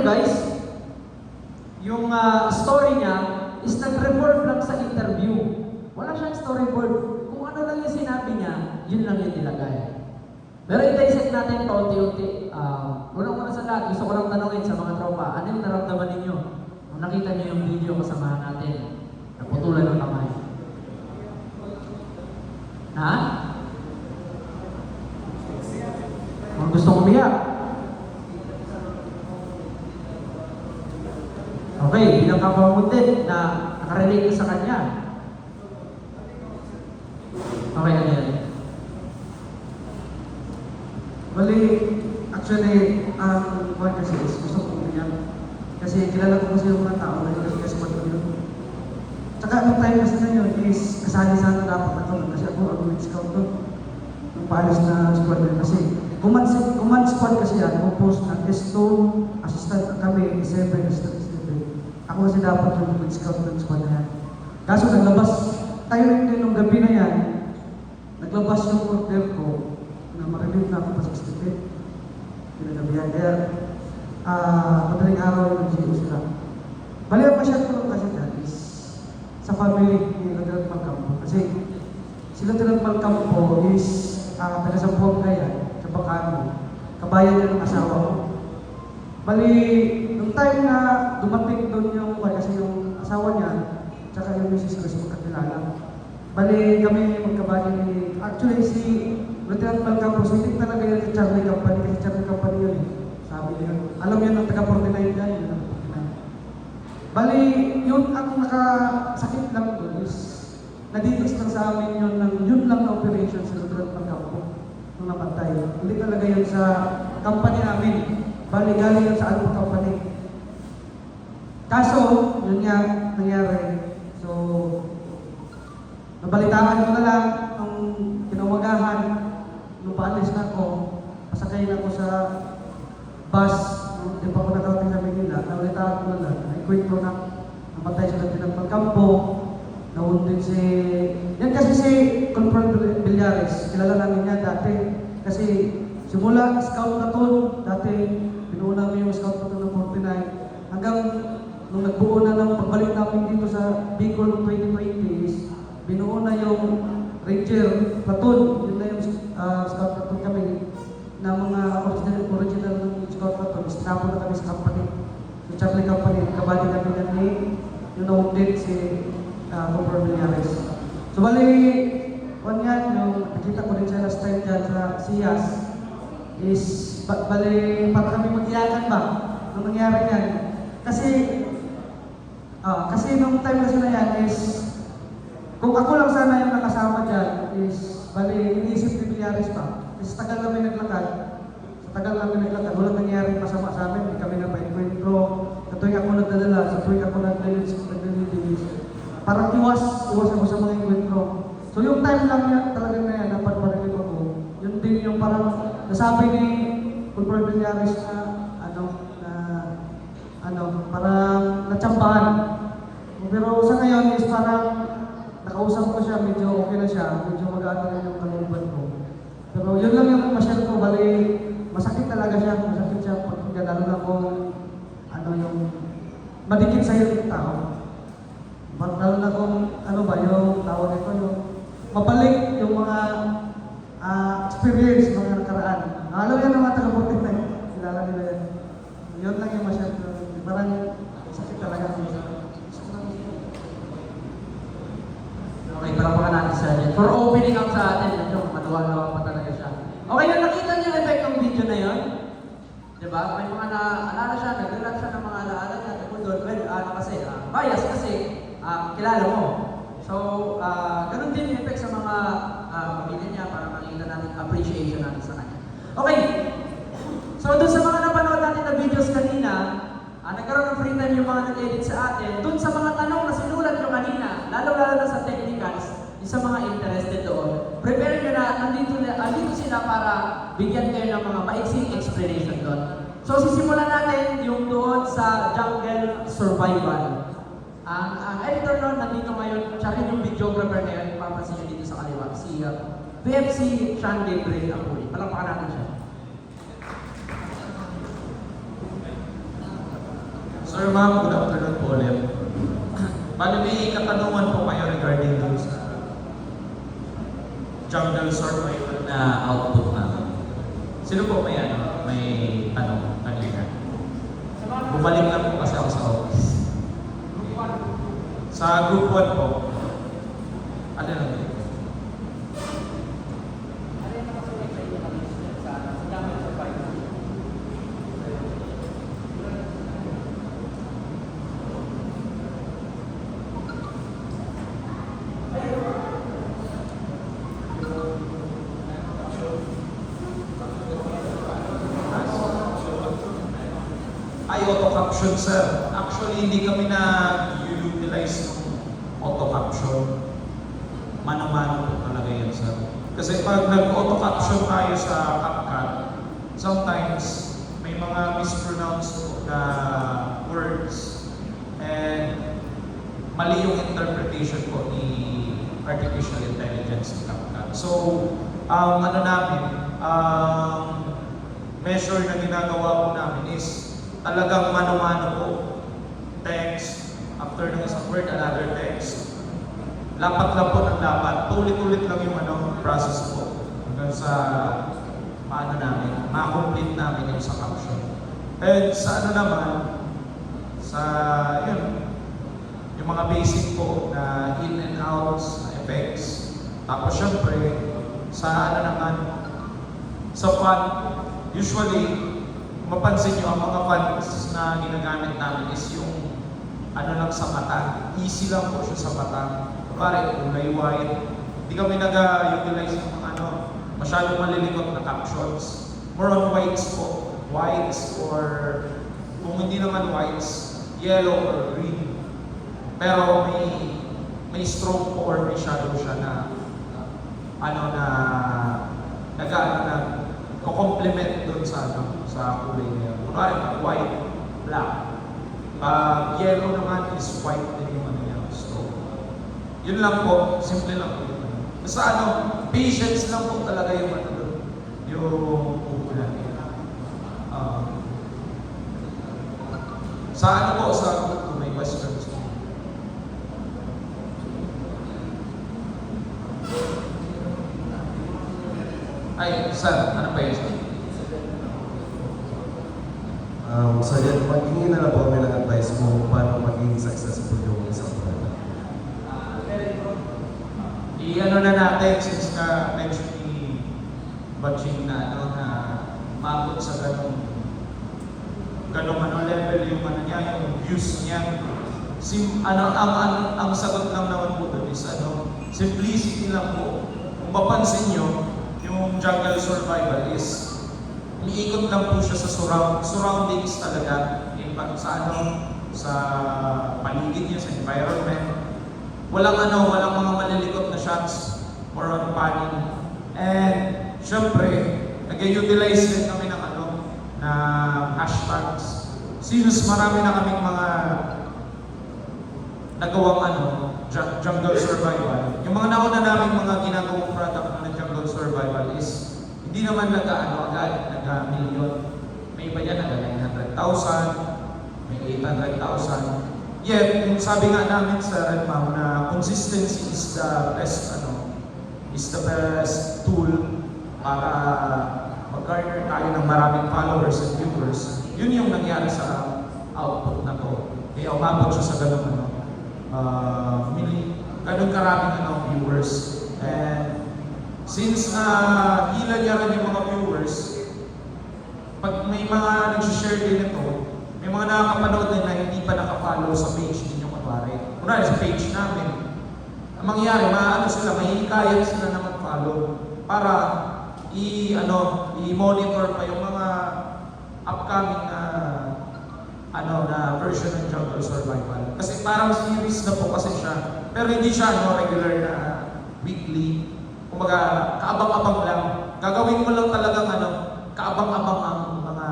guys, yung story niya is nag-revolve lang sa interview. Wala siyang storyboard. Kung ano lang yung sinabi niya, yun lang yung nilagay. Pero i-dissect natin ito unti-unti. Unang-una sa lahat, gusto ko lang tanongin sa mga tropa, ano yung naramdaman ninyo? Kung nakita niyo yung video kasamahan natin, naputulan ng kamay. Ha? Kung gusto kong umiyak. Okay, bilang kapamuntin na nakarelate sa kanya. Okay, ano yan? Bali, actually, ang point kasi is gusto ko umiyak. Kasi kilala ko kasi yung mga tao na yung kasi pag-umiyak. Tsaka ang time kasi na yun is kasali sana dapat ako kasi ako ang scout doon. Yung paalis na squad doon kasi command squad kasi yan, composed ng S2, assistant kami, S7, assistant S7. Ako kasi dapat yung scout ng squad na yan. Kaso naglabas, tayo rin din nung gabi na yan, naglabas yung order ko na ma-relieve na ako pa sa stipend. Pinagabihan. Kaya, madaling araw yung nag-GO sila. Bali ang masyad ko kasi dyan is sa family ni Lieutenant Malcampo. Kasi si Lieutenant Malcampo is taga-Sampuang Gaya, sa Bacano. Kabayan niya ng asawa ko. Bali, nung time na dumating doon yung, kasi yung asawa niya, tsaka yung misis ko is magkakilala. Bali, kami magkabayan ni, actually si Lieutenant Malcampo, sitik talaga yan sa Charlie Company, kasi Charlie Company yun eh. Sabi niya, alam niya ng taga-49 yan, yun ang 49. Bali, yun ang nakasakit lang doon is, naditos lang sa amin yun lang na operation sa Lieutenant Malcampo, nung napantay. Hindi talaga yun sa company namin. Bali, galing yun sa Alpha Company. Kaso, yun nga nangyari. So, nabalitaan ko na lang nung kinawagahan, nung paalis na ako, pasakay na ako sa bus, hindi pa ako nakarating sa Manila, nabalitaan ko na lang, na-equate ko na, namatay sa Lieutenant Malcampo, nawundin si... Yan kasi si Confront Villares, kilala namin yan dati, kasi simula scout na to, dati binuo namin yung scout na to ng 49, hanggang nung nagbuo na ng pagbalik namin dito sa Bicol noong 2020 is, binuo na yung Ranger Platoon, yun na yung scout platoon kami na mga original ng scout platoon, is tinapon na kami sa company. So Charlie Company, kabali kami na ni yung na-update si Confront Villares. So bali, one yan, yung nakita ko rin siya last time dyan sa SIAS, is bali, para kami mag-iyakan ba nung nangyari yan. Kasi nung time kasi na yan is, kung ako lang sana yung nakasama dyan, is, bali, iniisip ni Villares pa. Kasi tagal namin naglakad, walang nangyaring masama sa amin, hindi kami napainkwentro. Sa tuwing ako nagdadala, sa tuwing ako naglilinis, parang iwas ako sa mga inkwentro. So yung time lang yan, talaga na yan, dapat marinig ako. Yun din yung parang nasabi ni Confront Villares na parang natsambahan. Pero sa ngayon is parang nakausap ko siya, medyo okay na siya, medyo mag-ano rin yung kaluluban ko. Pero yun lang yung masyal ko, bali, masakit talaga siya, masakit siya pag lalo na kung yung madikit sa iyo yung tao. Lalo na kung yung tawag ito, yung mabalik yung mga experience, mga nakaraan. Alam yan ng mga taga-putin na yun, kilala nila yan. Yun lang yung masyal ko, parang sakit talaga. Okay, parapakan natin sa atin. For opening up sa atin, medyo maluwag-luwag pa talaga siya. Okay, yung nakita niyo yung effect ng video na yun? Diba? May mga naalala siya, nag-relate siya ng mga alaala niya. Well, kasi, bias kasi, kilala mo. So, ganun din yung effect sa mga pamilya niya para makita natin appreciation natin sa kanya. Okay, so doon sa mga napanood natin na videos kanina, nagkaroon ng free time yung mga nag-edit sa atin. Doon sa mga tanong na sinulat nyo kanina, lalo-lalo na sa technicals, yung sa mga interested doon, prepare nyo na, andito sila para bigyan kayo ng mga maiksing explanation doon. So sisimulan natin yung doon sa jungle survival. Ang editor noon nandito ngayon, siya rin yung videographer ngayon, papansin nyo dito sa kaliwa, si PFC Sean Gabriel Apuri. Palakpakan natin siya. Sir ma'am, good afternoon po ulit. Bali may katanungan po kayo regarding dun sa jungle survival na output namin. Sino po may tanong kanina? Bumalik lang po kasi ako sa office. Sa group 1 po, ano lang yun? Ay, auto-caption, sir. Actually, hindi kami na-utilize ng auto-caption. Mano-mano po talaga yan, sir. Kasi pag nag-auto-caption tayo sa CapCut, sometimes may mga mispronounced po na words and mali yung interpretation po ni artificial intelligence ng CapCut. So, ano namin, measure na ginagawa po namin is talagang mano-mano po. Text, after ng isang word, another text. Lapat lang po ng lapat. Ulit-ulit lang yung process po. Hanggang sa paano namin, ma-complete namin yung sa caption. And sa ano naman, sa yun, yung mga basic po na in and outs, na effects. Tapos syempre, sa ano naman, sa font, usually, mapansin nyo, ang mga fonts na ginagamit namin is yung ano lang sa mata. Easy lang po siya sa mata. Pare, kulay white. Hindi kami nag-utilize ng mga masyadong malilikot na captions. More on whites po. Whites or kung hindi naman whites, yellow or green. Pero may stroke po or may shadow siya na nag-complement doon sa kulay niya. Kunwari, white, black. Yellow naman is white din yung niya. So, yun lang po. Simple lang po. Basta patience lang po talaga yung yung pupulan niya. Sa kung may questions. Ay, sir, ano pa yun? So yan, maghingi na lang po kami ng advice kung paano maging successful yung isang product. I-ano na natin, since na-mention ni Baching na na maabot sa ganong level yung niya, yung views niya. Ang sagot lang naman po doon is simplicity lang po. Kung mapansin nyo, yung jungle survival is umiikot lang po siya sa surroundings talaga. Sa paligid niya, sa environment. Walang mga malilikot na shots or on panning. And syempre, nag-utilize din kami ng hashtags. Since marami na kaming mga nagawang jungle survival. Yung mga nauna namin mga ginagawang product ng jungle survival is hindi naman agad, nag-million. May iba yan, nag-900,000, may 800,000. Yet, yung sabi nga namin sa Red Ma'am na consistency is the best tool para mag-garner tayo ng maraming followers and viewers. Yun yung nangyari sa output na to. Kaya umabot siya sa ganun karaming viewers. And since hila niya rin yung mga viewers, pag may mga nag-share din ito, may mga nakakapanood din na hindi pa nakafollow sa page ninyo kunwari. Kunwari sa page namin, ang mangyayari, mahihikayat sila na mag-follow para i-monitor pa yung mga upcoming na version ng Jungle Survival. Kasi parang series na po kasi siya. Pero hindi siya regular na weekly. Kumbaga, kaabang-abang lang. Gagawin mo lang talagang kaabang-abang ang mga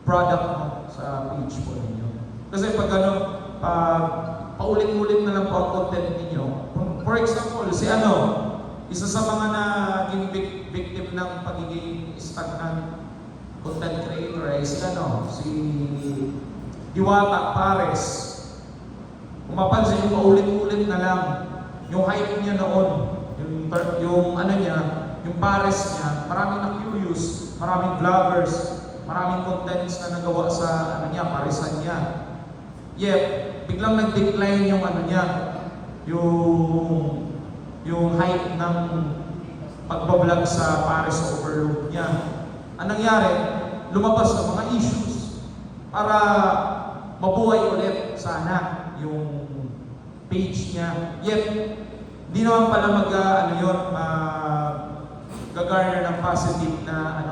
product mo sa page po ninyo. Kasi pag paulit-ulit na lang po ang content ninyo. For example, isa sa mga naging victim ng pagiging stagnant content creator ay si Diwata, Pares. Kung mapansin nyo, paulit-ulit na lang yung hype niya noon, yung ano niya, yung Pares niya, maraming na-curious, maraming vloggers, maraming contents na nagawa sa ano niya, Paresan niya. Yet, biglang nag-decline yung ano niya, yung hype ng pagbablog sa Pares Overload niya. Ang nangyari, lumabas ng mga issues para mabuhay ulit sana yung page niya. Yet, di naman pala gagarner ng positive na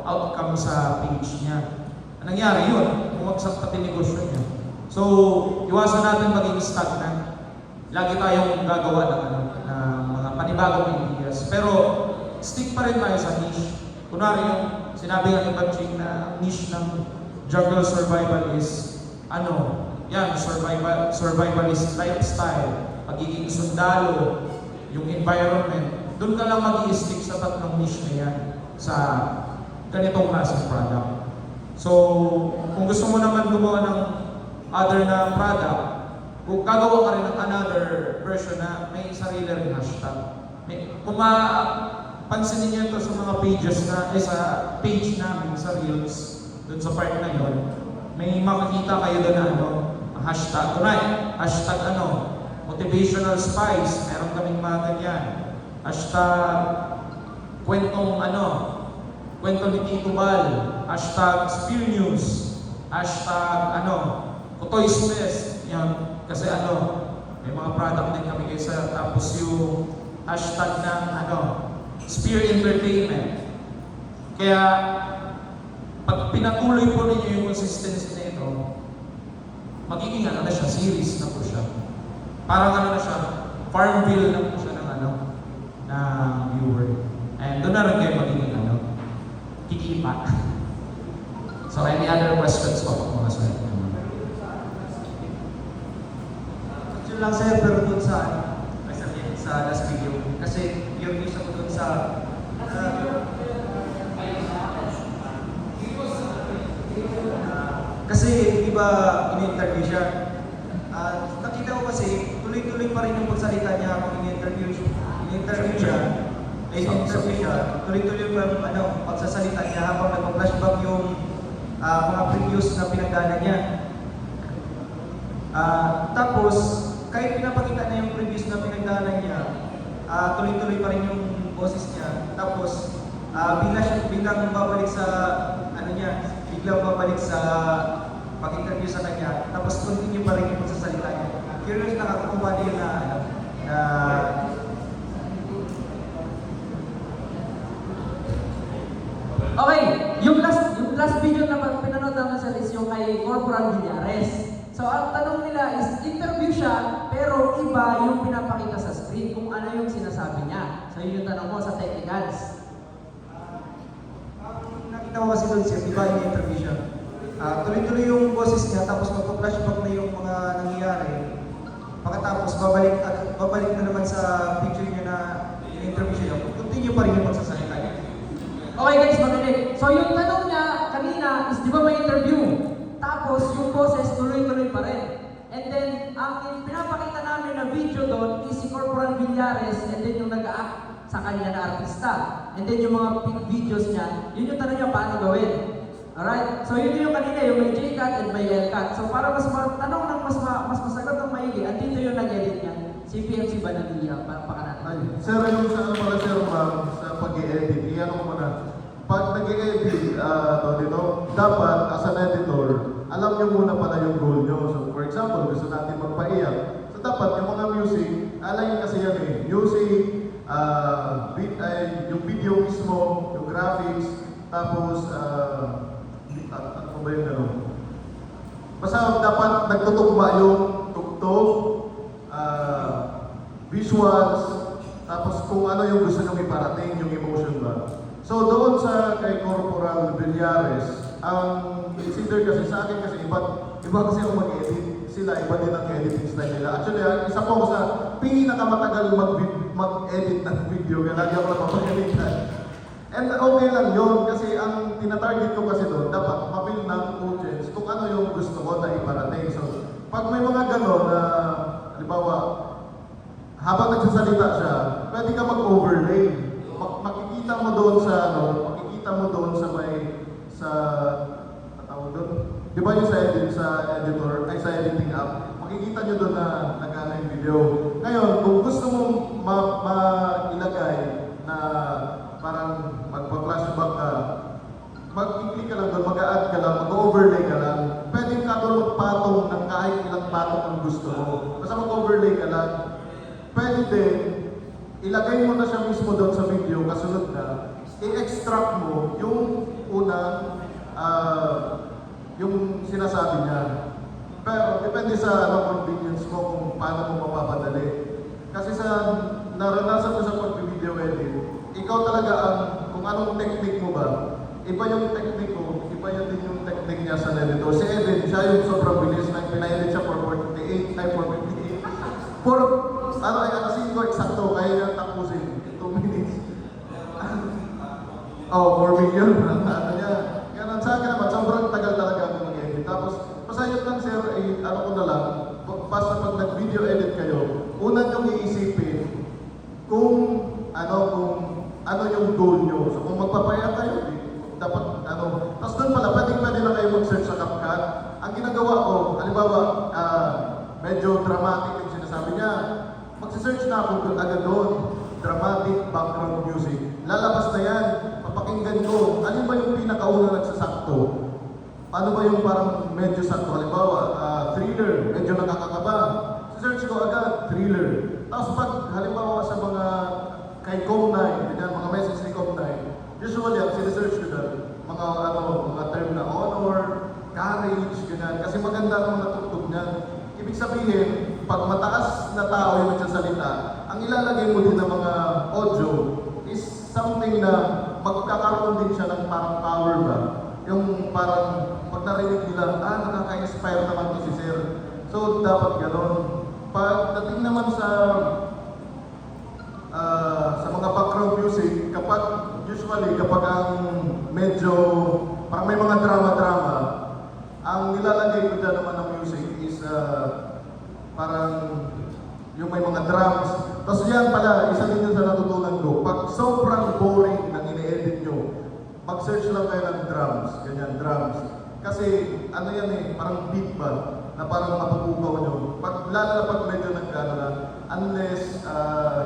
outcome sa page niya. Ang nangyari yun, bumagsak pati negosyo niya. So, iwasan natin maging stagnant. Lagi tayong gagawa ng mga panibagong ideas. Pero, stick pa rin tayo sa niche. Kunwari yung sinabi ng ibang ching na niche ng jungle survival is survivalist lifestyle, pagiging sundalo, yung environment. Doon ka lang mag-i-stick sa tatlong niche na yan sa ganitong klaseng product. So, kung gusto mo naman gumawa ng other na product, kung gagawa ka rin ng another version na may sarili rin hashtag. Kung pansinin niyo ito sa mga pages sa page namin sa Reels, doon sa part na yun, may makikita kayo doon na hashtag. Right, hashtag motivational spice, meron kaming mga ganyan. Hashtag kwento ni Tito Bal, hashtag Spear News, hashtag Kutoy's Fest, yan. Kasi may mga product din kami kaysa, tapos yung hashtag ng Spear Entertainment. Kaya, pag pinatuloy po ninyo yung consistency na ito, magiging na siya, series na po siya. Parang na siya, Farmville na po siya ng viewer. And doon na rin kayo magiging kikita. So, any other questions po, mga sir? Yun lang sir, pero dun sa last video. Kasi yung news ako dun sa kasi di ba in-interview siya. Nakita ko kasi tuloy-tuloy pa rin yung pagsalita niya habang in-interview siya. Tuloy-tuloy pa yung pagsasalita niya habang nag-flashback yung mga previous na pinagdaanan niya. Tapos, kahit pinapakita na yung previous na pinagdaanan niya, tuloy-tuloy pa rin yung boses niya. Tapos, biglang babalik sa pag-interview sa kanya. Tapos, continue pa rin yung pagsasalita niya. Curious lang ako kung paano yun Okay, yung last video na pinanood namin sa list yung kay Corporal Villares. So ang tanong nila is, interview siya, pero iba yung pinapakita sa screen kung ano yung sinasabi niya. So yun yung tanong mo sa technicals. Nakita ko kasi doon siya, iba yung interview siya. Tuloy-tuloy yung boses niya, tapos magpa-flashback na yung mga nangyayari. Pagkatapos, babalik na naman sa picture niya na in-interview siya. Continue pa rin yung pagsasalita niya. Okay guys, makinig. So yung tanong niya kanina is, di ba may interview? Tapos yung boses tuloy-tuloy pa rin. And then, ang pinapakita namin na video doon is si Corporal Villares and then yung nag-act sa kanya na artista. And then yung mga videos niya, yun yung tanong niya paano gawin. Alright? So yun yung kanina, yung may J-cut and may L-cut. So para mas tanong ng mas masagot ng maigi, andito yung nag-edit niya. Si PMC Banadilla, pakanatin. Ay, sir, yung sa pala sir, sa pag-i-edit, iyan ko muna. Pag nag-i-edit, dapat as an editor, alam nyo muna pala yung goal nyo. So for example, gusto natin magpaiyak. So dapat yung mga music, alayin kasi yan music, yung video mismo, yung graphics, tapos, ano ba yung gano'n? Basta dapat nagtutugma yung tugtog, visuals, tapos kung ano yung gusto nyo iparating, yung emotion ba. So doon sa kay Corporal Villares, it's either kasi sa akin kasi iba kasi ako mag-edit. Sila, iba din ang editing style nila. Actually, isa po ako sa pinakamatagal mag-edit ng video, kaya lagi ako napapag-edit na. And okay lang yun, kasi ang tinatarget ko kasi doon, dapat mapil ng audience kung ano yung gusto ko na pag may mga ganon na, halimbawa, habang nagsasalita siya, pwede ka mag-overlay. Makikita mo doon sa, makikita mo doon sa tawag doon? Di ba yung sa editor, ay sa editing app, makikita nyo doon na nagana yung video. Ngayon, kung gusto mong mailagay na parang magpa-flashback ka, mag-click ka lang doon, mag-add ka lang, mag-overlay ka lang. Pwede ka doon magpatong ng kahit ilang patong ang gusto mo. Basta mag-overlay ka lang. Pwede din, ilagay mo na siya mismo doon sa video, kasunod na, i-extract mo yung unang, yung sinasabi niya. Pero depende sa convenience mo kung paano mo mapapadali. Kasi sa naranasan ko sa pag-video edit, ikaw talaga ang, kung anong technique mo ba, iba yung technique ko, iba yun din yung technique niya sa editor. Si Edwin, siya yung sobrang bilis, pinaedit siya for 48, ay 458. Kasi ko eksakto, kaya niya tapusin, 2 minutes. 4 million, ano niya. Ganun sa akin naman, sobrang tagal talaga ako mag-edit. Tapos, pasayot lang sir, ko na lang, basta pag nag-video edit kayo, una niyong iisipin kung ano yung goal niyo. So kung magpapaya kayo, dapat tapos doon pala, pwede lang kayo mag-search sa CapCut. Ang ginagawa ko, halimbawa, medyo dramatic yung sinasabi niya, magsisearch na ako agad doon, dramatic background music. Lalabas na yan, papakinggan ko, alin ba yung pinakauna nagsasakto? Ano ba yung parang medyo sakto? Halimbawa, thriller, medyo nakakakaba. Search ko agad, thriller. Tapos pag halimbawa sa mga kay Com9, ganyan, mga message ni Com9, usually ang sinesearch ko na mga term na honor, courage, ganyan. Kasi maganda ang mga tugtog niyan. Ibig sabihin, pag mataas na tao yung nagsasalita, ang ilalagay mo din ng mga audio is something na magkakaroon din siya ng parang power ba? Yung parang pag narinig nila, nakaka-inspire naman to si Sir. So, dapat gano'n. Pagdating naman sa mga background music, usually kapag ang medyo, parang may mga drama-drama, ang nilalagay ko dyan naman ng music is parang yung may mga drums. Tapos yan pala, isa din yun sa natutunan ko. Pag sobrang boring ng ine-edit nyo, mag-search lang kayo ng drums, ganyan, drums. Kasi yan parang beat ba, na parang mapapugaw nyo. Lalo na pag medyo nagkano na, unless,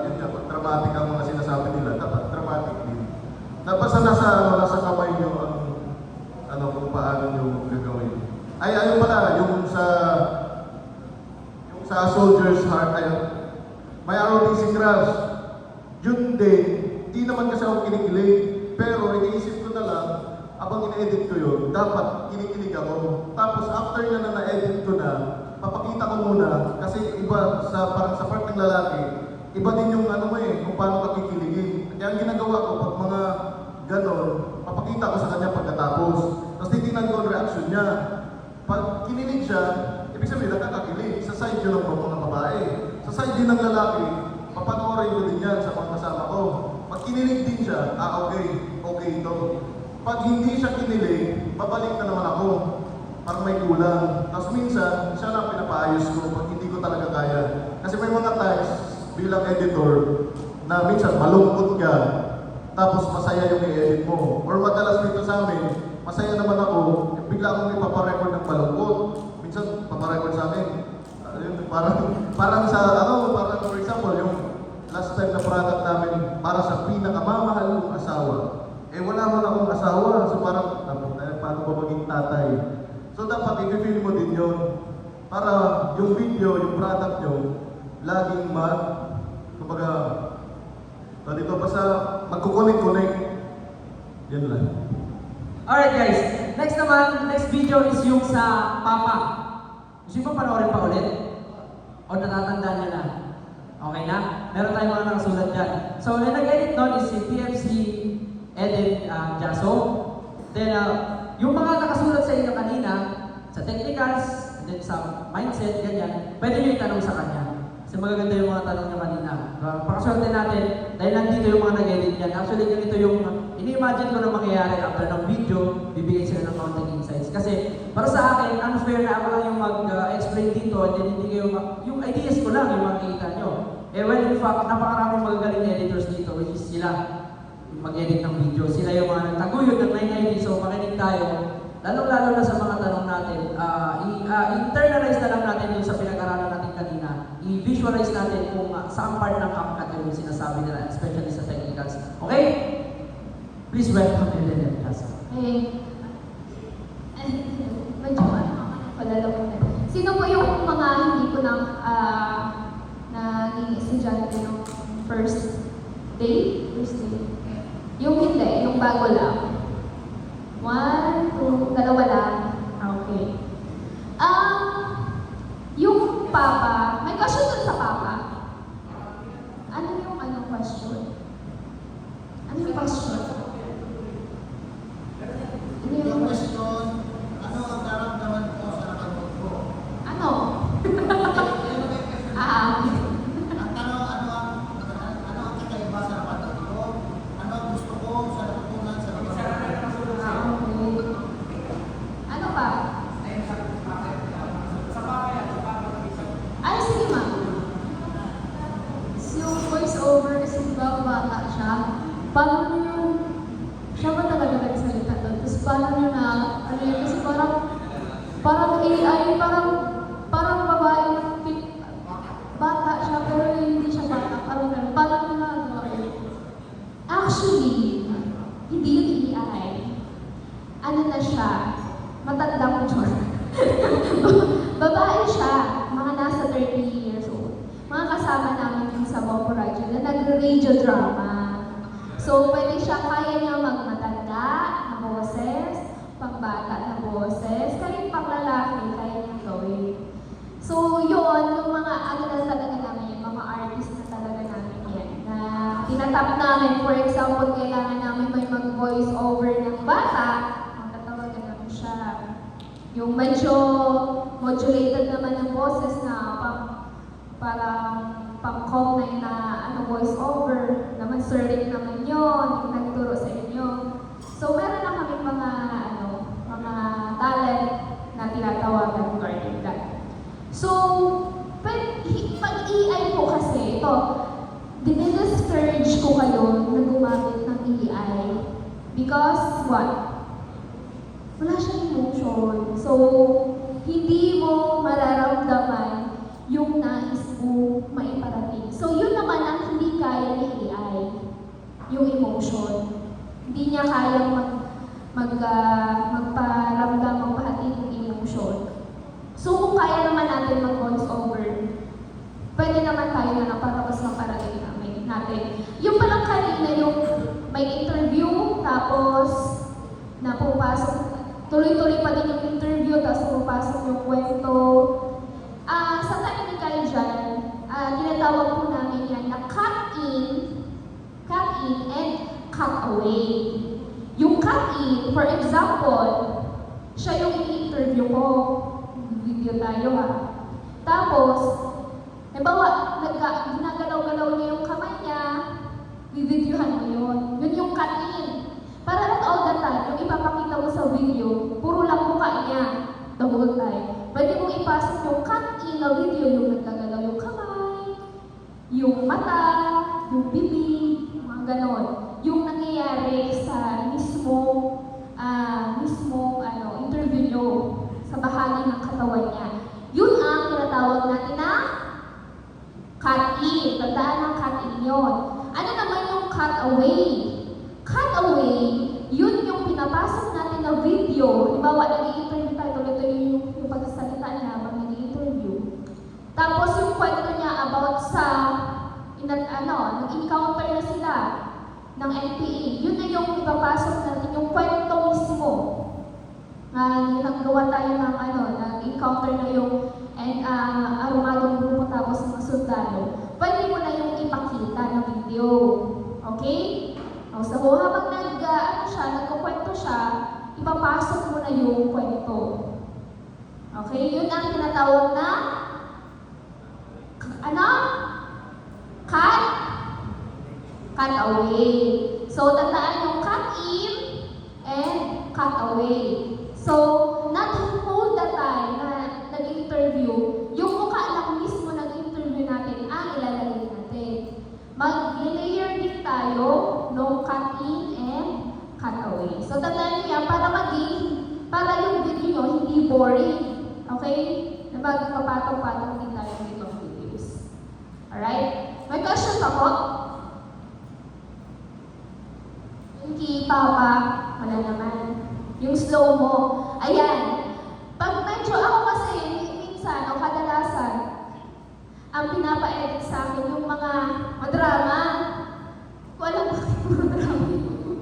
yun nga, pag dramatic ang mga sinasabi nila, dapat dramatic din. Basta nasa kamay nyo ang, kung paano nyo gagawin. Ayun pala, yung sa Soldier's Heart, may ROTC Crash. Yun din, di naman kasi ako kinikilig. Pero iniisip ko na lang, abang ina-edit ko yun, dapat kinikilig ako. Tapos after na na-edit ko na, papakita ko muna, kasi iba, parang sa part ng lalaki, iba din yung kung paano ka kikiligin. Kaya ang ginagawa ko, pag mga ganon, papakita ko sa kanya pagkatapos. Tapos titignan ko ang reaction niya. Pag kinilig siya, ibig sabihin, nakakakilig. Sa side yun ng mga babae. Sa side din ng lalaki, papanoorin ko din yan sa mga kasama ko. Pag kinilig din siya, okay ito. Pag hindi siya kinilig, babalik na naman ako. Parang may kulang. Tapos minsan, siya lang pinapaayos ko pag hindi ko talaga kaya. Kasi may mga times, bilang editor, na minsan malungkot ka, tapos masaya yung i-edit mo. Or madalas dito sa amin, masaya naman ako, bigla akong ipaparecord ng malungkot. Minsan, paparecord sa amin. Parang for example, yung last time na product namin, para sa pinakamamahal kong asawa. Wala man akong asawa, so parang, paano ba maging tatay? So dapat i-feel mo din yun. Para yung video, yung product nyo, laging kumbaga, dito basta magkukunik-kunik. Yan lang. Alright guys, next video is yung sa Papa. Gusto nyo ba panoorin pa ulit? O natatandaan nyo na? Okay na? Meron tayong mga nakasulat dyan. So, yung nag-edit doon is si PFC Edit Jaso. Then, yung mga nakasulat sa inyo kanina, sa technicals, and then sa mindset, ganyan, pwede nyo itanong sa kanya. Kasi magaganda yung mga tanong nyo kanina. Pakaswerte natin, dahil nandito yung mga nag-edit yan. Actually, ganito yung ini-imagine ko na mangyayari after ng video, bibigay sila ng counting insights. Kasi para sa akin, unfair na ako lang yung mag-explain dito and then hindi kayo, yung ideas ko lang yung makikita nyo. Eh well, in fact, napakaraming magagaling editors dito, which is sila mag-edit ng video. Sila yung mga nagtaguyod ng 990, so makinig tayo. Lalong-lalo na sa mga tanong natin, internalize na lang natin yung sa pinag-aralan natin kanina. I-visualize natin kung saan part ng CapCut yung sinasabi nila, especially sa technicals. Okay? Please welcome Eden and Casa. Eh, medyo palala ko na. Sino po yung mga hindi ko naging estudyante ng first day? First day? Yung hindi, yung bago lang. 1, 2, dalawa lang. Okay. Yung papa, may question dun sa papa. Ano yung question? Ano yung question? Ano yung question, ano ang nararamdaman ko sa nakapag ko? Ano? Okay. Ang tanong, ano ang kakaiba sa napanood ko? Ano ang gusto ko sa natutunan sa napanood ko? Okay. Ano pa? Ay, sige ma'am. Yung voice over kasi diba bata siya, paano yung siya ba talaga nagsalita doon? Tapos paano nyo na, ano yun, kasi parang AI, parang babae, bata siya, pero hindi siya bata, parang gano'n. Paano nyo na, actually, hindi yun AI. Ano na siya, matandang John. Babae siya, mga nasa 30 years old. Mga kasama namin yung sa Bombo Radio na nag-radio drama. So, pwede siya, kaya niya magmatanda na boses, pangbata na boses, kahit panglalaki, kaya niya gawin. So, yun, yung mga ano na talaga namin, yung mga artist na talaga namin yan, na tinatap namin, for example, kailangan namin may mag-voice over ng bata, magtatawagan namin siya. Yung medyo modulated naman ng boses na parang pang-com na voice over, naman sir rin naman yun, yung nagturo sa inyo. So, meron na kami mga talent na tinatawagan regarding that. So, pag AI po kasi, ito, dinidiscourage ko kayo na gumamit ng AI. Because what? Wala siyang emotion. So, hindi mo mararamdaman yung nais mo maiparating. So, yun naman ang hindi kaya ni AI, yung emotion. Hindi niya kayang magparamdam, magpahatid ng emotion. So, kung kaya naman natin mag-voice over, pwede naman tayo na lang para mas maparating natin. Yung palang kanina, yung may interview, tapos napupasok, tuloy-tuloy pa din yung interview, tapos pupasok yung kwento. Sa technical dyan, tinatawag po namin yan na cut in and cut away. Yung cut in, for example, siya yung i-interview ko. Video tayo ha. Tapos, halimbawa, ginagalaw-galaw niya yung kamay niya, videohan mo yun. Yun yung cut in. Para not all the time, yung ipapakita mo sa video, puro lang mukha niya the whole time. Pwede mong ipasok yung cut in na video, yung nagkagalaw yung kamay, yung mata, yung bibig, mga ganon. Yung nangyayari sa mismo interview nyo, sa bahagi ng katawan niya. Yun ang tinatawag natin na cut-in. Tandaan ang cut-in yun. Ano naman yung cut-away? Cut-away, yun yung pinapasok natin na video. Halimbawa, nag-i-interview tayo, tuloy-tuloy yung pagsasalita niya habang nag-i-interview. Tapos yung kwento niya about sa, nag-encounter na sila ng NPA. Yun na yung ipapasok natin, yung kwento mismo. Naggawa tayo ng nag-encounter na yung arumadong grupo tapos mga sundalo. Pwede mo na yung ipakita ng video. Okay? So, habang nagkukwento siya, ipapasok mo na yung kwento. Okay? Yun ang tinatawag na cut away. So, tandaan yung cut in and cut away. So, Okay? Na magpapatong-patong din tayo dito ang videos. Alright? May question pa po? Yung kay Papa, wala naman. Yung slow mo. Ayan. Pag medyo ako kasi, minsan o kadalasan, ang pinapa-edit sa akin yung mga madrama. Kung alam ba yung madrama yun?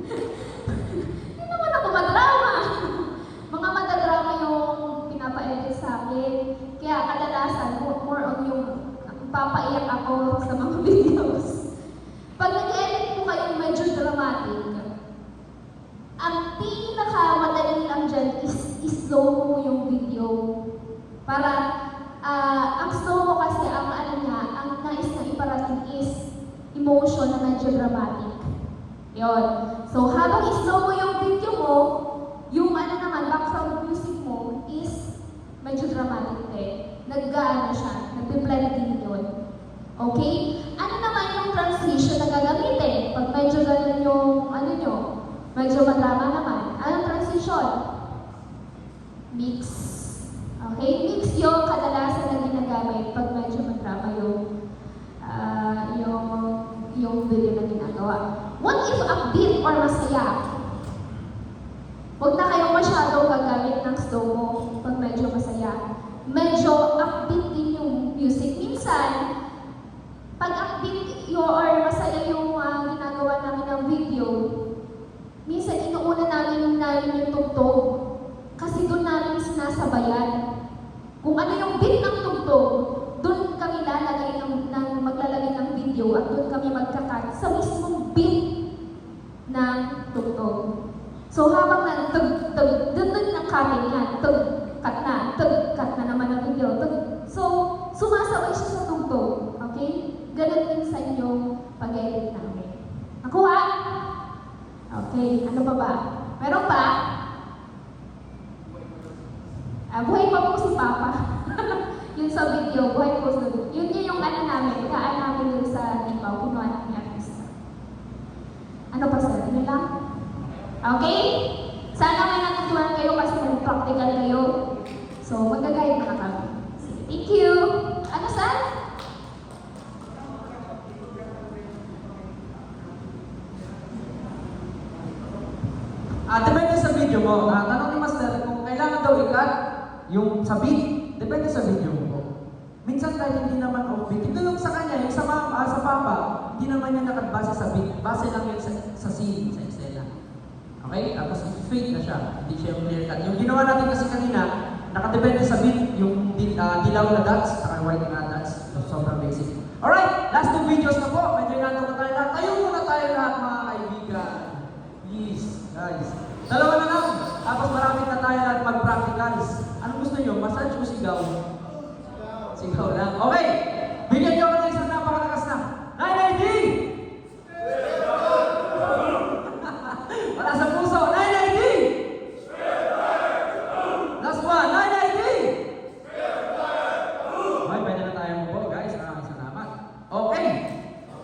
Hindi naman ako madrama. Mga madadrama yung pinapa-edit sa akin. Kaya kadalasan, more on yung papaiyak ako sa mga videos. Pag nag-edit po kayong medyo dramatic, ang pinakamadali lang dyan is slow mo yung video. Para, ang slow mo kasi, ang ano niya, ang nais na iparating is emotion na medyo dramatic. Yun. So, habang slow mo yung video mo, yung ano naman, background music mo is medyo dramatic din. Nag-ano siya, nag-blend din yun. Okay? Ano naman yung transition na gagamitin? Pag medyo ganun yung, ano nyo, medyo madrama naman. Anong transition? Mix. Okay? Mix yung kadalasan na ginagamit pag medyo madrama yung video na ginagawa. What if upbeat or masaya? Huwag na kayong masyadong gagamit ng slow mo pag medyo masaya. Medyo upbeat din yung music. Minsan, pag upbeat or masaya yung ginagawa namin ng video, minsan inuuna namin yung tugtog. Kasi doon namin sinasabayan. Kung ano yung beat ng tugtog, doon kami lalagay maglalagay ng video at doon kami magkakat sa mismong beat ng tugtog. So habang doon ng kami yan, cut na naman ang video. So, sumasabay siya sa tugtog. Okay? Ganun minsan yung pag-edit namin. Nakuha? Okay, ano pa ba? Meron pa? Buhay pa po si Papa. Yun sa video, buhay po sa video. Yun yung ano namin, kaan namin yun sa Lipaw, kinuha namin artista. Ano pa sir? Yun lang? Okay? Sana may natutunan kayo kasi mag-practical kayo. So, mag-guide na kami. Sige, thank you! Ano sir? Depende sa video mo. Tanong ni Master kung kailangan daw i-cut yung sa beat. Depende sa video mo. Minsan kahit hindi naman off-beat. Ito yung sa kanya, yung sa Papa, hindi naman yan nakatbase sa beat. Base lang yun sa scene, sa eksena. Okay? Tapos fade na siya. Hindi siya yung clear cut. Yung ginawa natin kasi kanina, nakadepende sa beat, yung dilaw na dots, saka white na dots. So, sobrang basic. Alright, last 2 videos na po. Medyo natin na tayo lahat. Tayo muna tayo lahat mga kaibigan. Please, guys. Dalawa na lang. Tapos marami na tayo lahat mag-practicals. Anong gusto nyo? Massage o sigaw? Sigaw lang. Okay! Bigyan nyo ako ng isang napakalakas na. 990! Wala sa puso. 990! Last one. 990! Okay, pwede na tayo mo po, guys. Maraming salamat. Okay.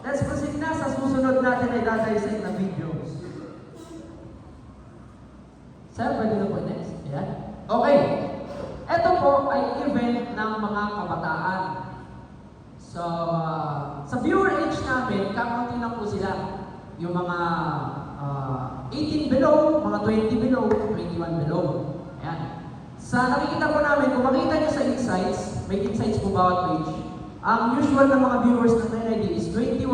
Let's proceed na sa susunod natin ay dadaysay na videos. Sir, pwede na po next. Ayan. Okay. Ito po ay event ng mga kabataan. So, sa viewer age namin, kakaunti lang po sila. Yung mga 18 below, mga 20 below, 21 below. Ayan. Sa nakikita po namin, kung makita nyo sa insights, may insights po bawat page. Ang usual ng mga viewers ng NID is 21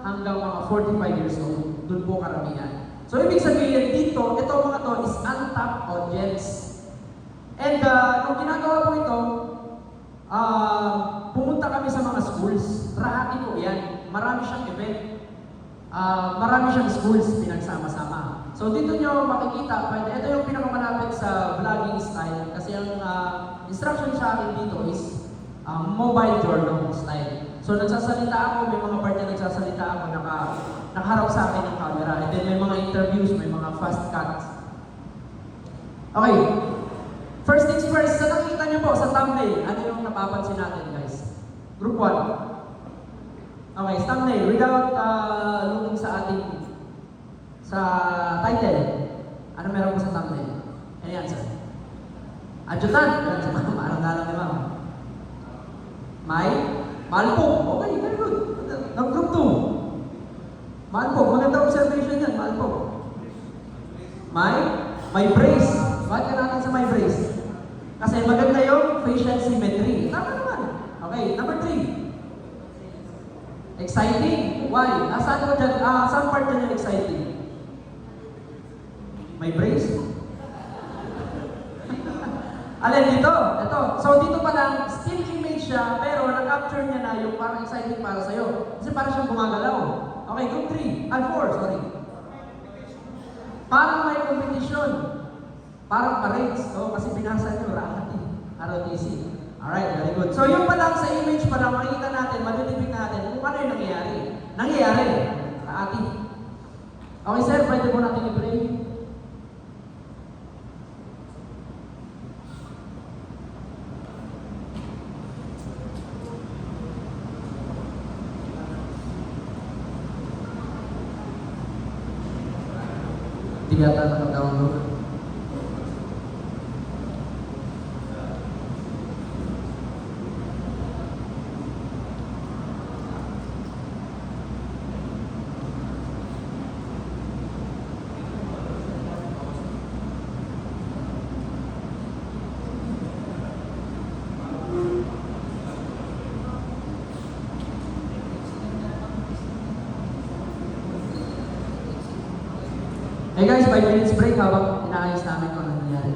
hanggang mga 45 years old. Doon po karamihan. So, ibig sabihin dito, ito mga to is untapped audience. And nung ginagawa po ito, pumunta kami sa mga schools. Rahati po yan. Marami siyang event. Marami siyang schools pinagsama-sama. So dito nyo makikita, ito yung pinakamalapit sa vlogging style. Kasi ang instruction sa akin dito is mobile journal style. So nagsasalita ako, may mga part na nagsasalita ako, nakaharap sa akin ng camera. And then may mga interviews, may mga fast cuts. Okay. First things first, sa nakikita niyo po sa thumbnail, ano yung napapansin natin guys? Group 1. Okay, thumbnail, without looking sa ating title. Ano meron po sa thumbnail? Ano yan sir? Adjutant! Marami pangalan ni ma'am? May? Malpog. Okay, very good. Group 2. Malpog. Maganda observation yan, Malpog. May brace. Bakit ka natin sa may brace? Kasi maganda yung facial symmetry. Tama naman. Okay, number 3. Exciting. Why? Saan mo dyan? Saan part dyan yung exciting? May brace? Alin dito? Ito. So dito pa lang, still image siya, pero na-capture niya na yung parang exciting para sa'yo. Kasi parang siyang gumagalaw. Okay, group 3. 4, sorry. Parang may competition. Parang parades. So, kasi binasa niyo, ROTC. Alright, very good. So yung pa lang sa image, para makikita natin, matitipik natin kung ano yung nangyayari. Nangyayari sa atin. Okay sir, pwede po natin i-play. Hindi yata naka-download. Hey guys, 5 minutes break habang inaayos namin kung ano nangyari.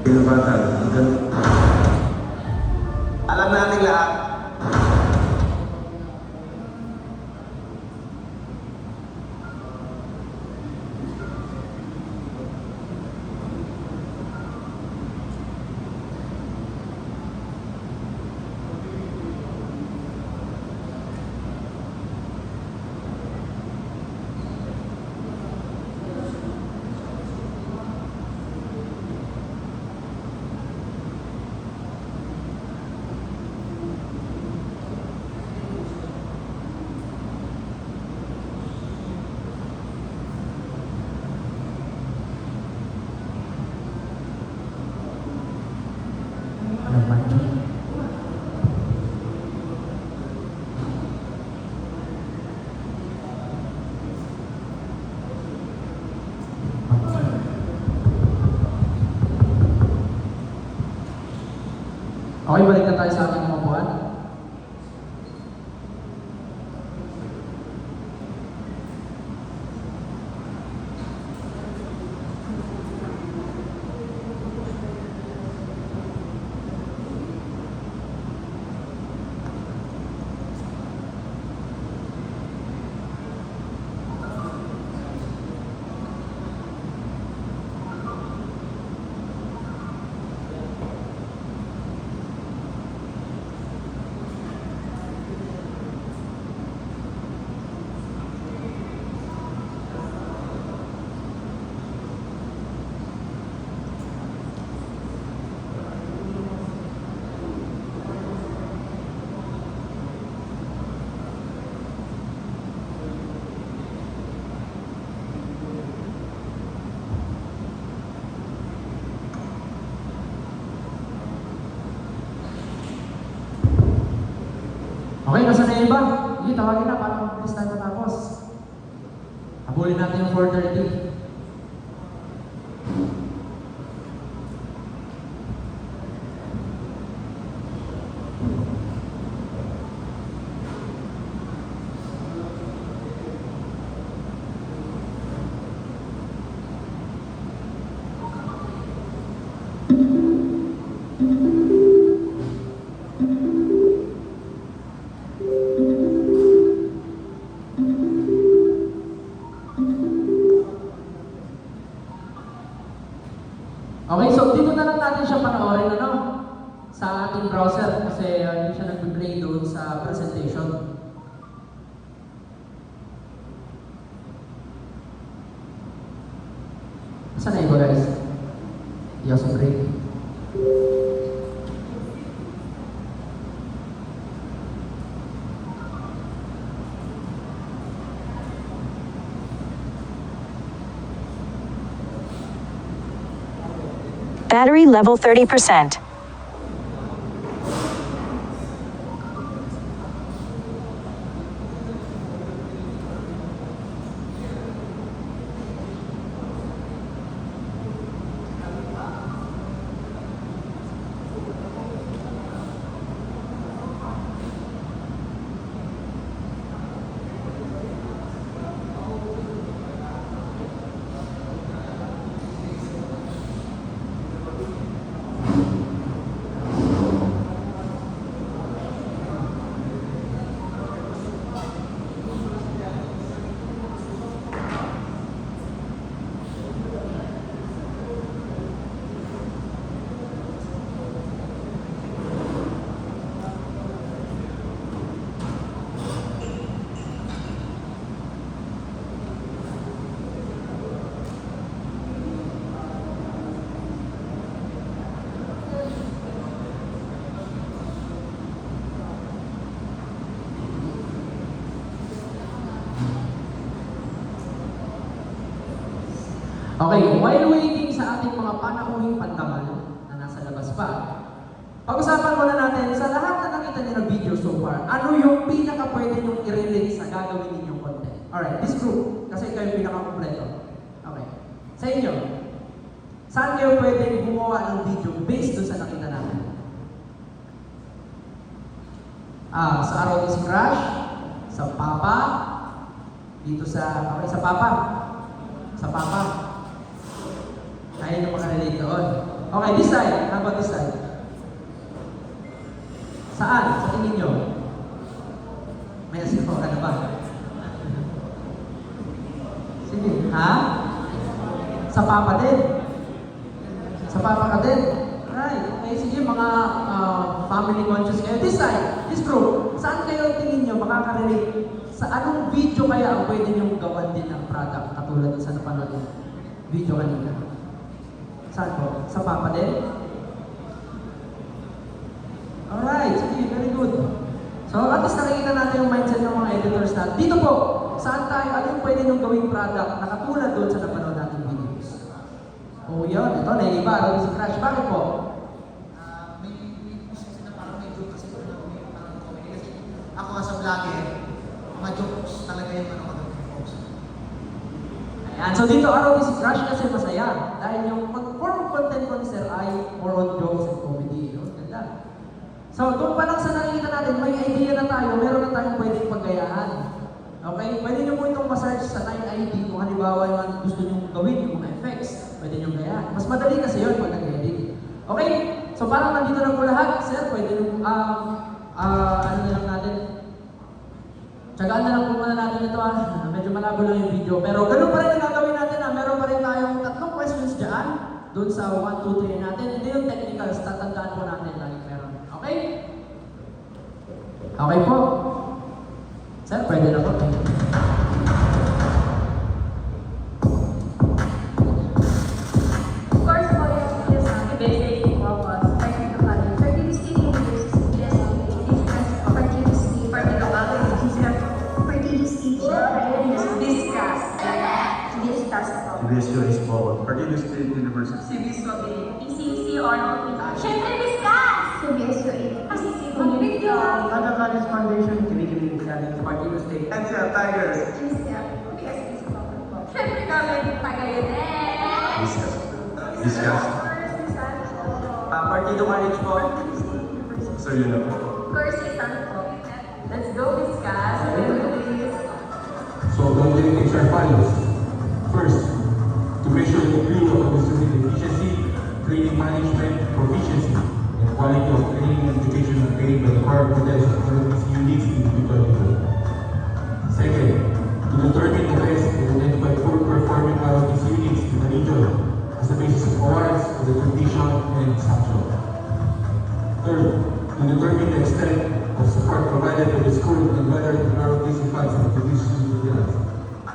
Binabatan. Alam natin lahat, Okay, balik na tayo sa ating mga upuan. Okay, nasa na yung iba? Sige, tawagin na para mabilis tayo matapos. Habulin natin yung 4:30. Okay, so dito na lang natin siya panoorin sa ating browser kasi hindi siya nag-play doon sa presentation. Saan na iba guys? Iya sa break. Battery level 30%. Okay, while waiting sa ating mga panauhing pandaman na nasa labas pa, pag-usapan muna natin sa lahat na nakita niyo ng video so far, ano yung pinaka-pwede niyong i-relate sa gagawin ninyong content? Alright, this group, kasi kayo yung pinaka-kompleto. Okay. Sa inyo, saan kayo pwedeng gumawa ng video based doon sa nakita natin? Sa ROTC Crush, sa Papa, dito sa, okay, sa Papa. Sa Papa. Kaya nyo makarelate doon. Okay, this side. How about this side? Saan? Sa tingin nyo? May asino ka na ba? Sige. Ha? Sa Papa din? Sa Papa ka din? Alright. Okay, sige. Mga family conscious kayo. This side. This group. Saan kayo tingin nyo makakarelate? Sa anong video kaya ang pwede nyo gawan din ng product katulad sa napanood yung video kanina? Saan po? Sa Papa din? Alright, sige, very good. So, at least nakikita natin yung mindset ng mga editors natin. Dito po, saan tayo, ano yung pwede nyo gawing product na katulad doon sa napanood natin videos? Oh, yun. Ito, naiiba. Ano si Crush? Bakit po? May kasi na parang may joke kasi may parang comedy kasi ako as a vlogger, mga jokes talaga yung ano ko post. Ayan. So dito, araw si Crush kasi masaya. Dahil yung form of content ko ni Sir ay more on jokes and comedy. No? Ganda. So, doon pa lang sa nakikita natin, may idea na tayo, meron na tayong pwedeng paggayahan. Okay? Pwede nyo po itong ma-search sa 9ID kung halimbawa yung gusto nyo gawin, yung mga effects, pwede nyo gayahan. Mas madali kasi yun pag nag-edit. Okay? So, parang nandito na po lahat. Sir, pwede nyo, ano na lang natin, tsagaan na lang po muna natin ito medyo malabo lang yung video. Pero ganun pa rin ang gagawin natin meron pa rin tayong 3 questions dyan. Doon sa 1, 2, 3 natin. Hindi yung technicals, tatandaan po natin lagi meron. Okay? Okay po. Sir, pwede na po. Of course, po yung videos natin, basic focus, partido college, fertility university, fertility, partido college, fertility, discuss po. CBSU is po, Partido State University. CBSU ECC or syempre discuss! CBSU ECC Community Kada College Foundation, kinikilig natin sa Partido State. NCL Tigers. Syempre kami, Tagaytay! Discuss. Partido College po. So yun na po. Kursitan po. Let's go discuss. So the objectives are follows. First, to measure the degree of administrative efficiency, training management, proficiency, and quality of training and education obtained by the core models of these units individually. Second, to determine the best and identify poor performing out of these units in the region as the basis of awards for the tradition and sanction. Third, to determine the extent of support provided by the school and whether the ROTC funds are produced utilized.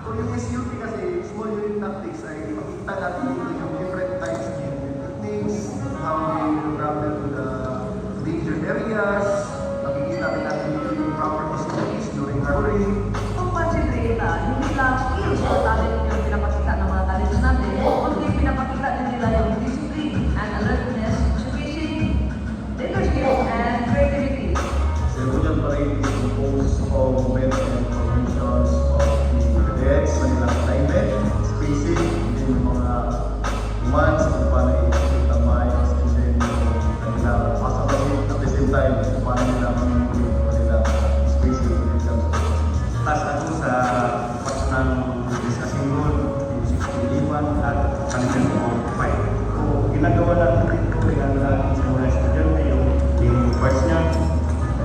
Kung yung SUP kasi, small unit tactics, ay makikita natin dito yung different types of unit techniques, how we travel to the danger areas, makikita rin natin dito yung proper facilities during harboring. Kung concentrate hindi lang skills o talent yung pinapakita ng mga talent natin, kundi pinapakita din nila yung discipline and alertness, education, leadership, and creativity. Several pa rin is composed of movements and conditions of the cadets, kanilang alignment, spacing, and then yung mga commands kung paano i-execute ang minds, and then yung kanilang possible at the same time, kung paano nila mag-improve yung kanilang spacing when it comes to Tas ako sa personal discussing role, yung 61 at kanina po 5. So, ginagawa natin dito, ginagawa natin sa mga estudyante yung parts niya.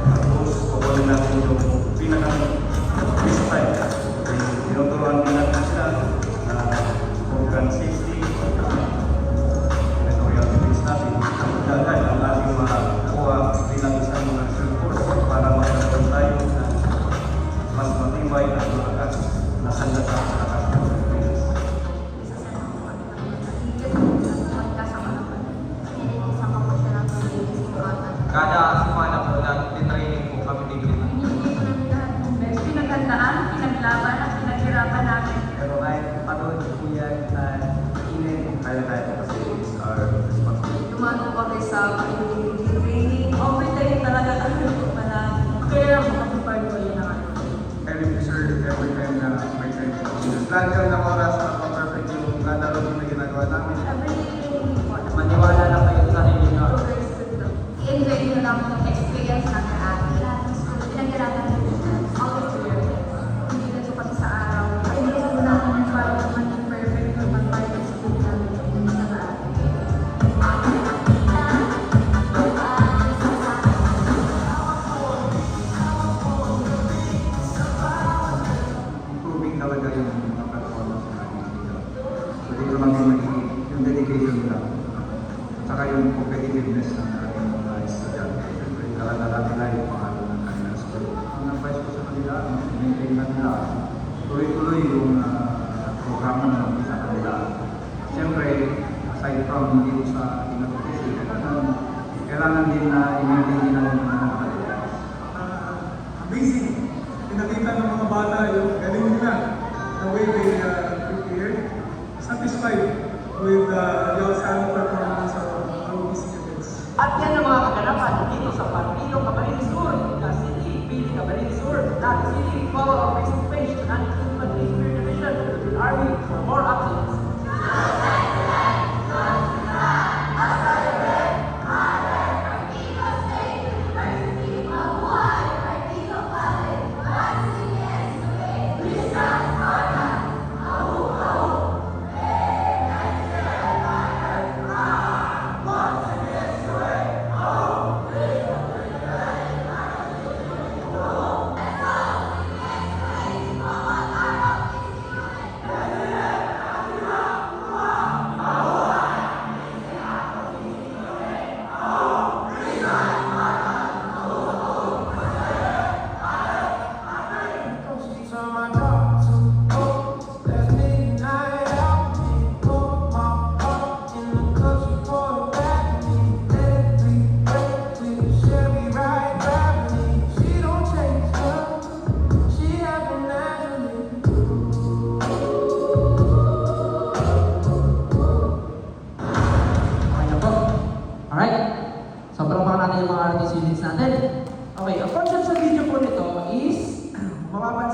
Tapos, kukunin natin yung pinaka-best time. Tinuturuan din natin sila na kung gun safety, ito yung activities natin. Dagdag ang ating makakuha bilang isang mga field course para magkaroon tayo na mas matibay at malakas na handa sa lakas ng Pilipinas. Kada semana po, nag-training po kami dito. Pinaghandaan, pinaglaban, at pinaghirapan namin. Pero kahit panood po yan na init, kaya kasi it's our responsibility. Dumano kami sa community training. Overtime talaga kami pala. Kaya makapipart ko yun ang ano. Every sir, every time na may training. Plan ka ng oras na perfect yung lalaro na ginagawa namin. Maniwala na kayo sa sarili nyo. I-enjoy nyo lang yung experience ng kaatin. Pinaghirapan nyo all experience. Hindi na siya pati sa araw. Hindi na namin para maging perfect yung mag-private school namin sa kaatin. Improving talaga yung mga performance natin dito. So dito lang yung yung dedication nila. At saka yung competitiveness ng ating mga estudyante. Siyempre, talaga nila yung pangalan ng kanilang school. Ang advice ko sa kanila, maintain na nila. Tuloy-tuloy yung programa na nagpisa kanila. Siyempre, aside from hindi sa ating advocacy, kailangan din na i-maintain nila yung mga kanila. Amazing. Pinakita ng mga bata yung galing nila, the way they prepared. Satisfied with the outstanding performance of ROTC cadets. At yan ang mga kaganapan dito sa Partido Camarines Sur, the City, Pili Camarines Sur, Naga City, follow our Facebook page, Naga City Division, Philippine Army, for more updates.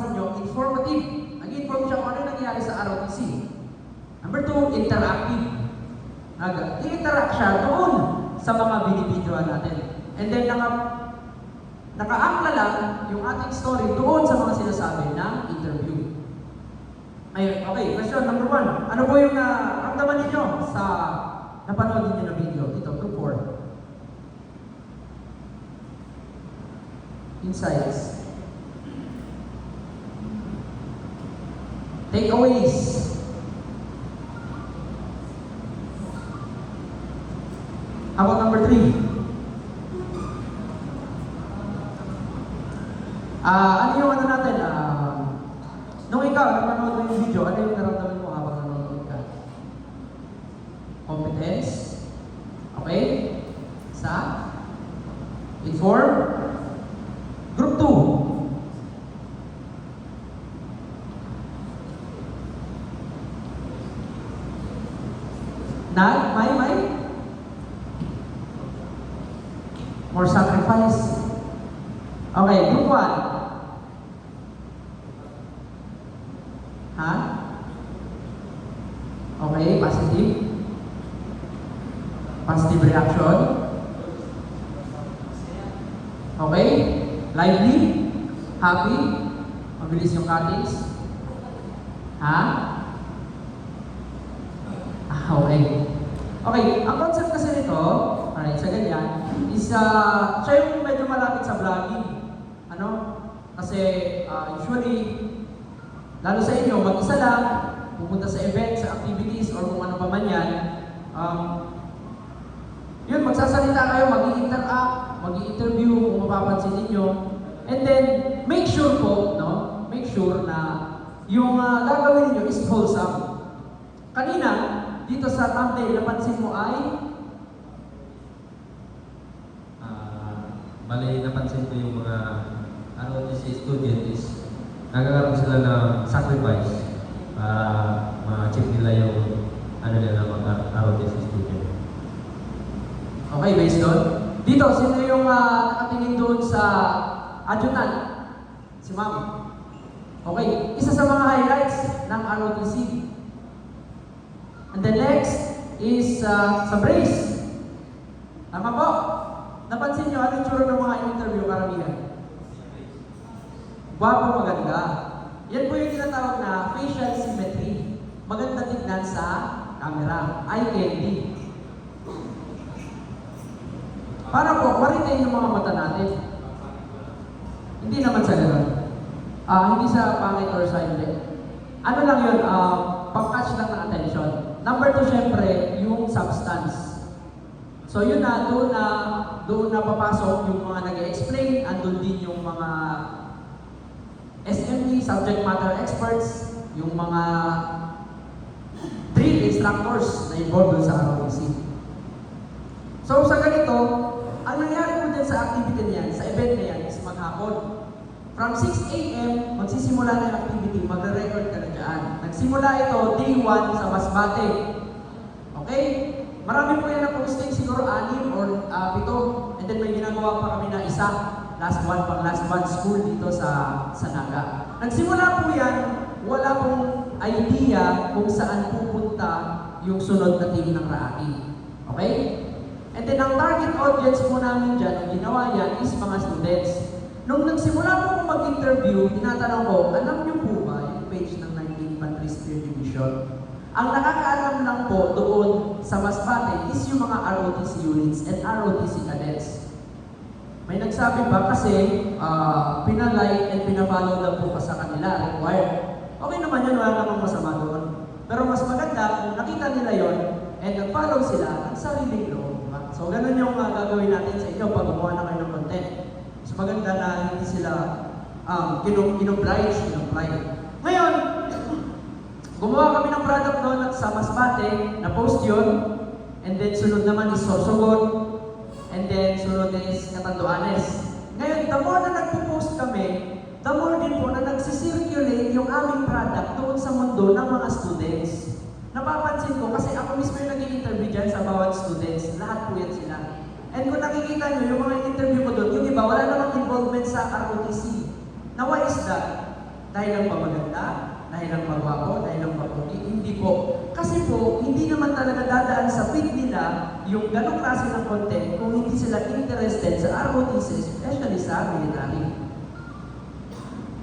mapapansin nyo, informative. Nag-inform siya kung ano yung nangyari sa ROTC. Number 2, interactive. I-interact siya doon sa mga binibidyoan natin. And then, naka-angla lang yung ating story doon sa mga sinasabi ng interview. Ayun, okay, question number 1. Ano po yung naramdaman ninyo sa napanood ninyo na video? Dito, group 4. Insights. Takeaways. How about number 3? Ano yung ano natin? Nung ikaw, napanood mo yung video, ano yung naramdaman mo habang nanonood ka? Competence? Okay? Sa? Inform? Group 2. May? More sacrifice? Okay, group 1. Ha? Okay, positive. Positive reaction. Okay, lively. Happy. Mabilis yung cuttings. Ha? Okay. Okay, ang concept kasi nito, alright, sa ganyan, is siya yung medyo malapit sa vlogging. Ano? Kasi usually, lalo sa inyo, mag-isa lang, pupunta sa events, sa activities, or kung ano pa man yan, yun, magsasalita kayo, mag-i-interact, mag-i-interview, kung mapapansin ninyo. And then, make sure po, no? Make sure na yung gagawin ninyo is wholesome. Kanina, dito sa thumbnail, napansin mo ay Bali, napansin ko yung mga ROTC student is nagkakaroon sila ng sacrifice para ma-achieve nila yung ano nila mga ROTC student. okay, based doon. Dito, sino yung nakatingin doon sa adjutant? Si Ma'am. Okay, isa sa mga highlights ng ROTC. And the next is sa brace. Tama po? Napansin nyo, anong tsura ng mga interview karamihan? Gwapo, maganda. Yan po yung tinatawag na facial symmetry. Maganda tignan sa camera. Eye candy. Para po, ma-retain yung mga mata natin. Hindi naman sa gano'n. Hindi sa pangit or sa hindi. Ano lang yun, pang-catch lang ng attention. Number 2, syempre, yung substance. So yun na, doon na papasok yung mga nag-explain, andun din yung mga SME, subject matter experts, yung mga drill instructors na involved sa ROTC. So sa ganito, ang nangyari po dyan sa activity niyan, sa event na yan, is maghapon. From 6 a.m., magsisimula na yung activity, magre-record ka na dyan. Nagsimula ito, day 1 sa Masbate. Okay? Marami po yan na posting, siguro 6 or 7. And then may ginagawa pa kami na isa, last one school dito sa Naga. Nagsimula po yan, wala pong idea kung saan pupunta yung sunod na team ng Raati. Okay? And then ang target audience po namin dyan, ang ginawa yan is mga students. Nung nagsimula po akong mag-interview, tinatanong ko, alam niyo po ba yung page ng 19th Infantry Spear Division? Ang nakakaalam lang po doon sa Masbate is yung mga ROTC units and ROTC cadets. May nagsabi ba kasi pinalike and pinapollow lang po pa sa kanila, required. Okay naman yun, wala namang masama doon. Pero mas maganda kung nakita nila yon and nag-follow sila ang sariling loob. Diba? So ganun yung gagawin natin sa inyo pag gumawa na kayo ng content. Mas maganda na hindi sila in-oblige. Ngayon, gumawa kami ng product doon at sa Masbate, na-post yun. And then sunod naman is Sorsogon. And then sunod is Catanduanes. Ngayon, the more na nagpo-post kami, the more din po na nagsisirculate yung aming product doon sa mundo ng mga students. Napapansin ko, kasi ako mismo yung nag-i-interview dyan sa bawat students. Lahat po yan sila. And kung nakikita nyo, yung mga interview ko doon, yung iba, wala namang involvement sa ROTC. Now, why is that? Dahil lang ba maganda? Dahil lang magwapo? Dahil lang mapugi? Hindi po. Kasi po, hindi naman talaga dadaan sa feed nila yung ganong klase ng content kung hindi sila interested sa ROTC, especially sa military.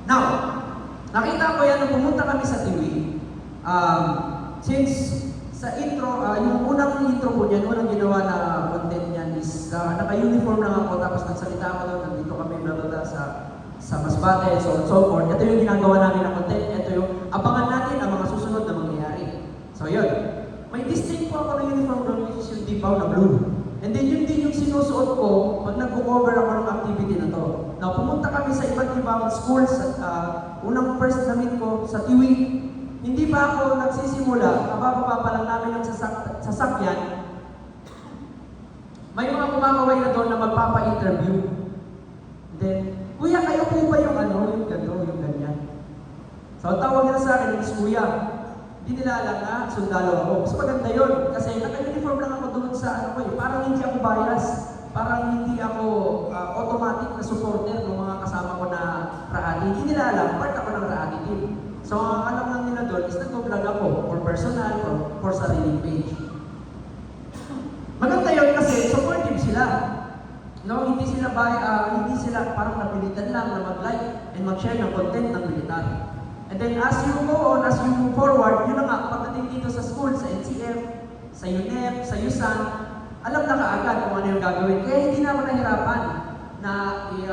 Now, nakita ko yan nung pumunta kami sa TV. Since sa intro, yung unang intro ko niyan, unang ginawa na content niyan is naka-uniform lang ako, tapos nagsalita ako doon, nandito kami bla sa Masbate, so on so forth. Ito yung ginagawa namin na content, ito yung abangan natin ang mga susunod na mangyayari. So yun, may distinct po ako ng uniform doon, which is yung dipaw na blue. And then yun din yung sinusuot ko pag nag-cover ako ng activity na to. Now, pumunta kami sa iba't ibang schools at unang first na meet ko sa Tiwi. Hindi pa ako nagsisimula, kabababa pa lang namin ang sasakyan. May mga kumakaway na doon na magpapa-interview. Then, kuya, kayo po ba yung yung ganito, yung ganyan? So, tawag nila sa akin, Miss Kuya. Hindi nila alam na sundalo ako. Mas maganda yun. Kasi naka-uniform lang ako doon sa parang hindi ako bias. Parang hindi ako automatic na supporter ng mga kasama ko na Raati. Hindi nila alam, part ako ng Raati team. So, ang alam lang nila doon is nag-vlog ako for personal or for sariling page. Maganda yun kasi supportive sila. No, hindi sila parang napilitan lang na mag-like and mag-share ng content ng militar. And then as you go on, as you move forward, yun na nga, pagdating dito sa school, sa NCF, sa UNEP, sa USAN, alam na kaagad kung ano yung gagawin. Kaya hindi na ako nahirapan na kung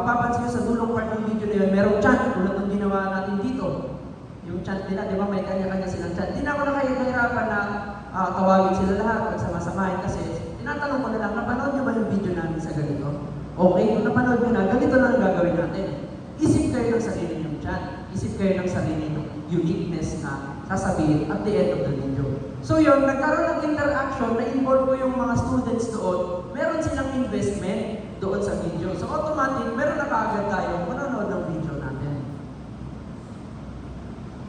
mapapansin sa dulong part ng video na yun, merong chant tulad ng ginawa natin dito. Yung chant nila, di ba may kanya-kanya silang chant. Hindi na ako nahirapan na tawagin sila lahat, magsama-samahin kasi tinatanong ko na lang, napanood nyo ba yung video namin sa ganito? Okay, kung napanood nyo na, ganito lang ang gagawin natin. Isip kayo ng sarili nyong chant. Isip kayo ng sarili nyong uniqueness na sasabihin at the end of the video. So yun, nagkaroon ng interaction, na-involve ko yung mga students doon, meron silang investment doon sa video. So automatic, meron na kaagad tayo manonood ng video natin.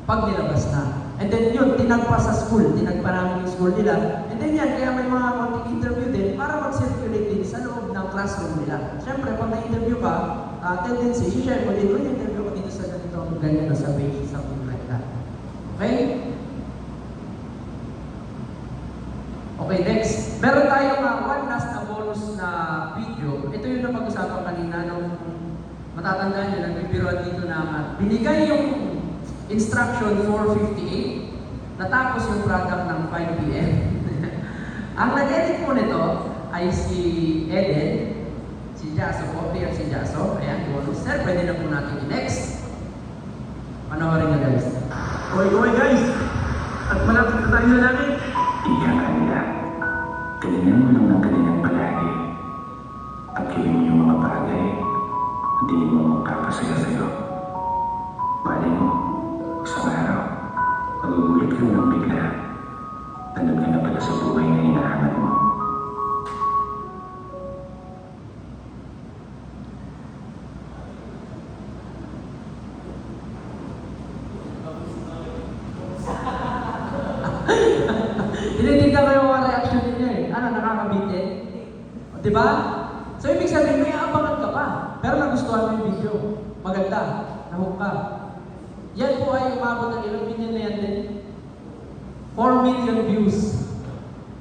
Pag nilabas na. And then yun, tinagpa sa school, tinagpa namin yung school nila. And then yan, kaya may mga konting interview din para mag-circulate din sa loob ng classroom nila. Siyempre, pag na-interview ka, tendency, i-share mo din, interview ko dito sa ganito, ganyan na sa page, something like that. Okay? Okay, next. Meron tayong one last na bonus na video. Ito yung napag-usapan kanina nung matatandaan nyo, nagbibiroan dito na binigay yung instruction 4:58, natapos yung product ng 5 p.m. Ang nag-edit po nito ay si Eden, si Jaso po, player si Jaso. Ayan, bonus. Sir, pwede na po natin i-next. Panoorin nyo guys. Okay guys, at malapit na tayo na namin. Iyan kanila. Galingan mo lang ng galingan palagi. At gawin yung mga bagay na di mo magpapasaya sa'yo. Bali mo, isang araw, magugulat ka ng bigla. Tanong ka na pala sa buhay na hinahanap mo. Tinitignan ko yung mga reaction ninyo eh. Ano, nakakabitin? O, diba? So, ibig sabihin, may abangan ka pa. Pero nagustuhan mo yung video. Maganda. Nahook ka. Yan po ay umabot ng ilang million na yan din. 4 million views.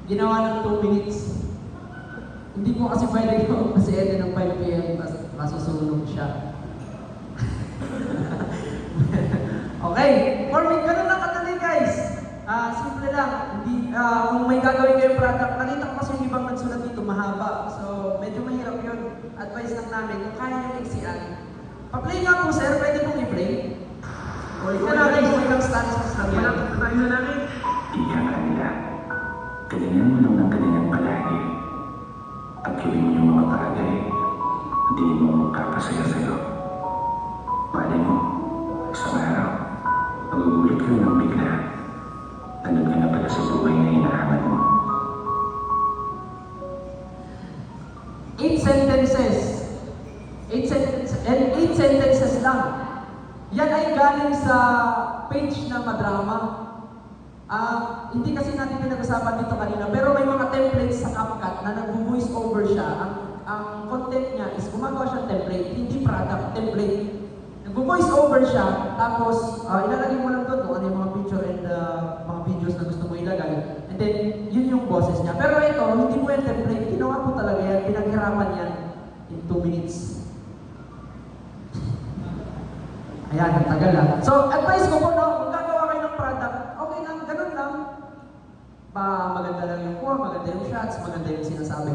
Ginawa ng 2 minutes. Hindi po kasi pwede ko kasi Eden ng 5 p.m. masusunog siya. Okay. 4 million. Ganun lang kadali guys. Simple lang. Hindi, kung may gagawin kayong product, nakita ko kasi yung ibang nagsulat dito mahaba. So, medyo mahirap yun. Advice lang namin, kung kaya nyo iksian. Pa-play nga po sir, pwede pong i-play. Tingnan natin kung ilang statistics lang yan. Malapit na tayo na namin. Iyan kanila. Galingan mo lang ng galingan palagi. At gawin yung mga bagay na di mo magpapasaya sa'yo. Bali mo, isang araw, magugulat ka ng bigla. Tanong ka na pala sa buhay na hinahanap mo. 8 sentences. 8 sentences lang. Yan ay galing sa page na madrama. Hindi kasi natin pinag-usapan dito kanina, pero may mga templates sa CapCut na nag-voice over siya. Ang content niya is gumagawa siya template, hindi product, template. Mag-voice over siya, tapos ilalagay mo lang doon kung ano yung mga picture and mga videos na gusto mo ilagay. And then, yun yung boses niya. Pero ito, hindi mo yung template. Ginawa ko talaga yan. Pinaghirapan yan in 2 minutes. Ayan, ang tagal lang. So, advice ko po, no, kung gagawa kayo ng product, okay lang, ganun lang. Maganda lang yung kuha, maganda yung shots, maganda yung sinasabi.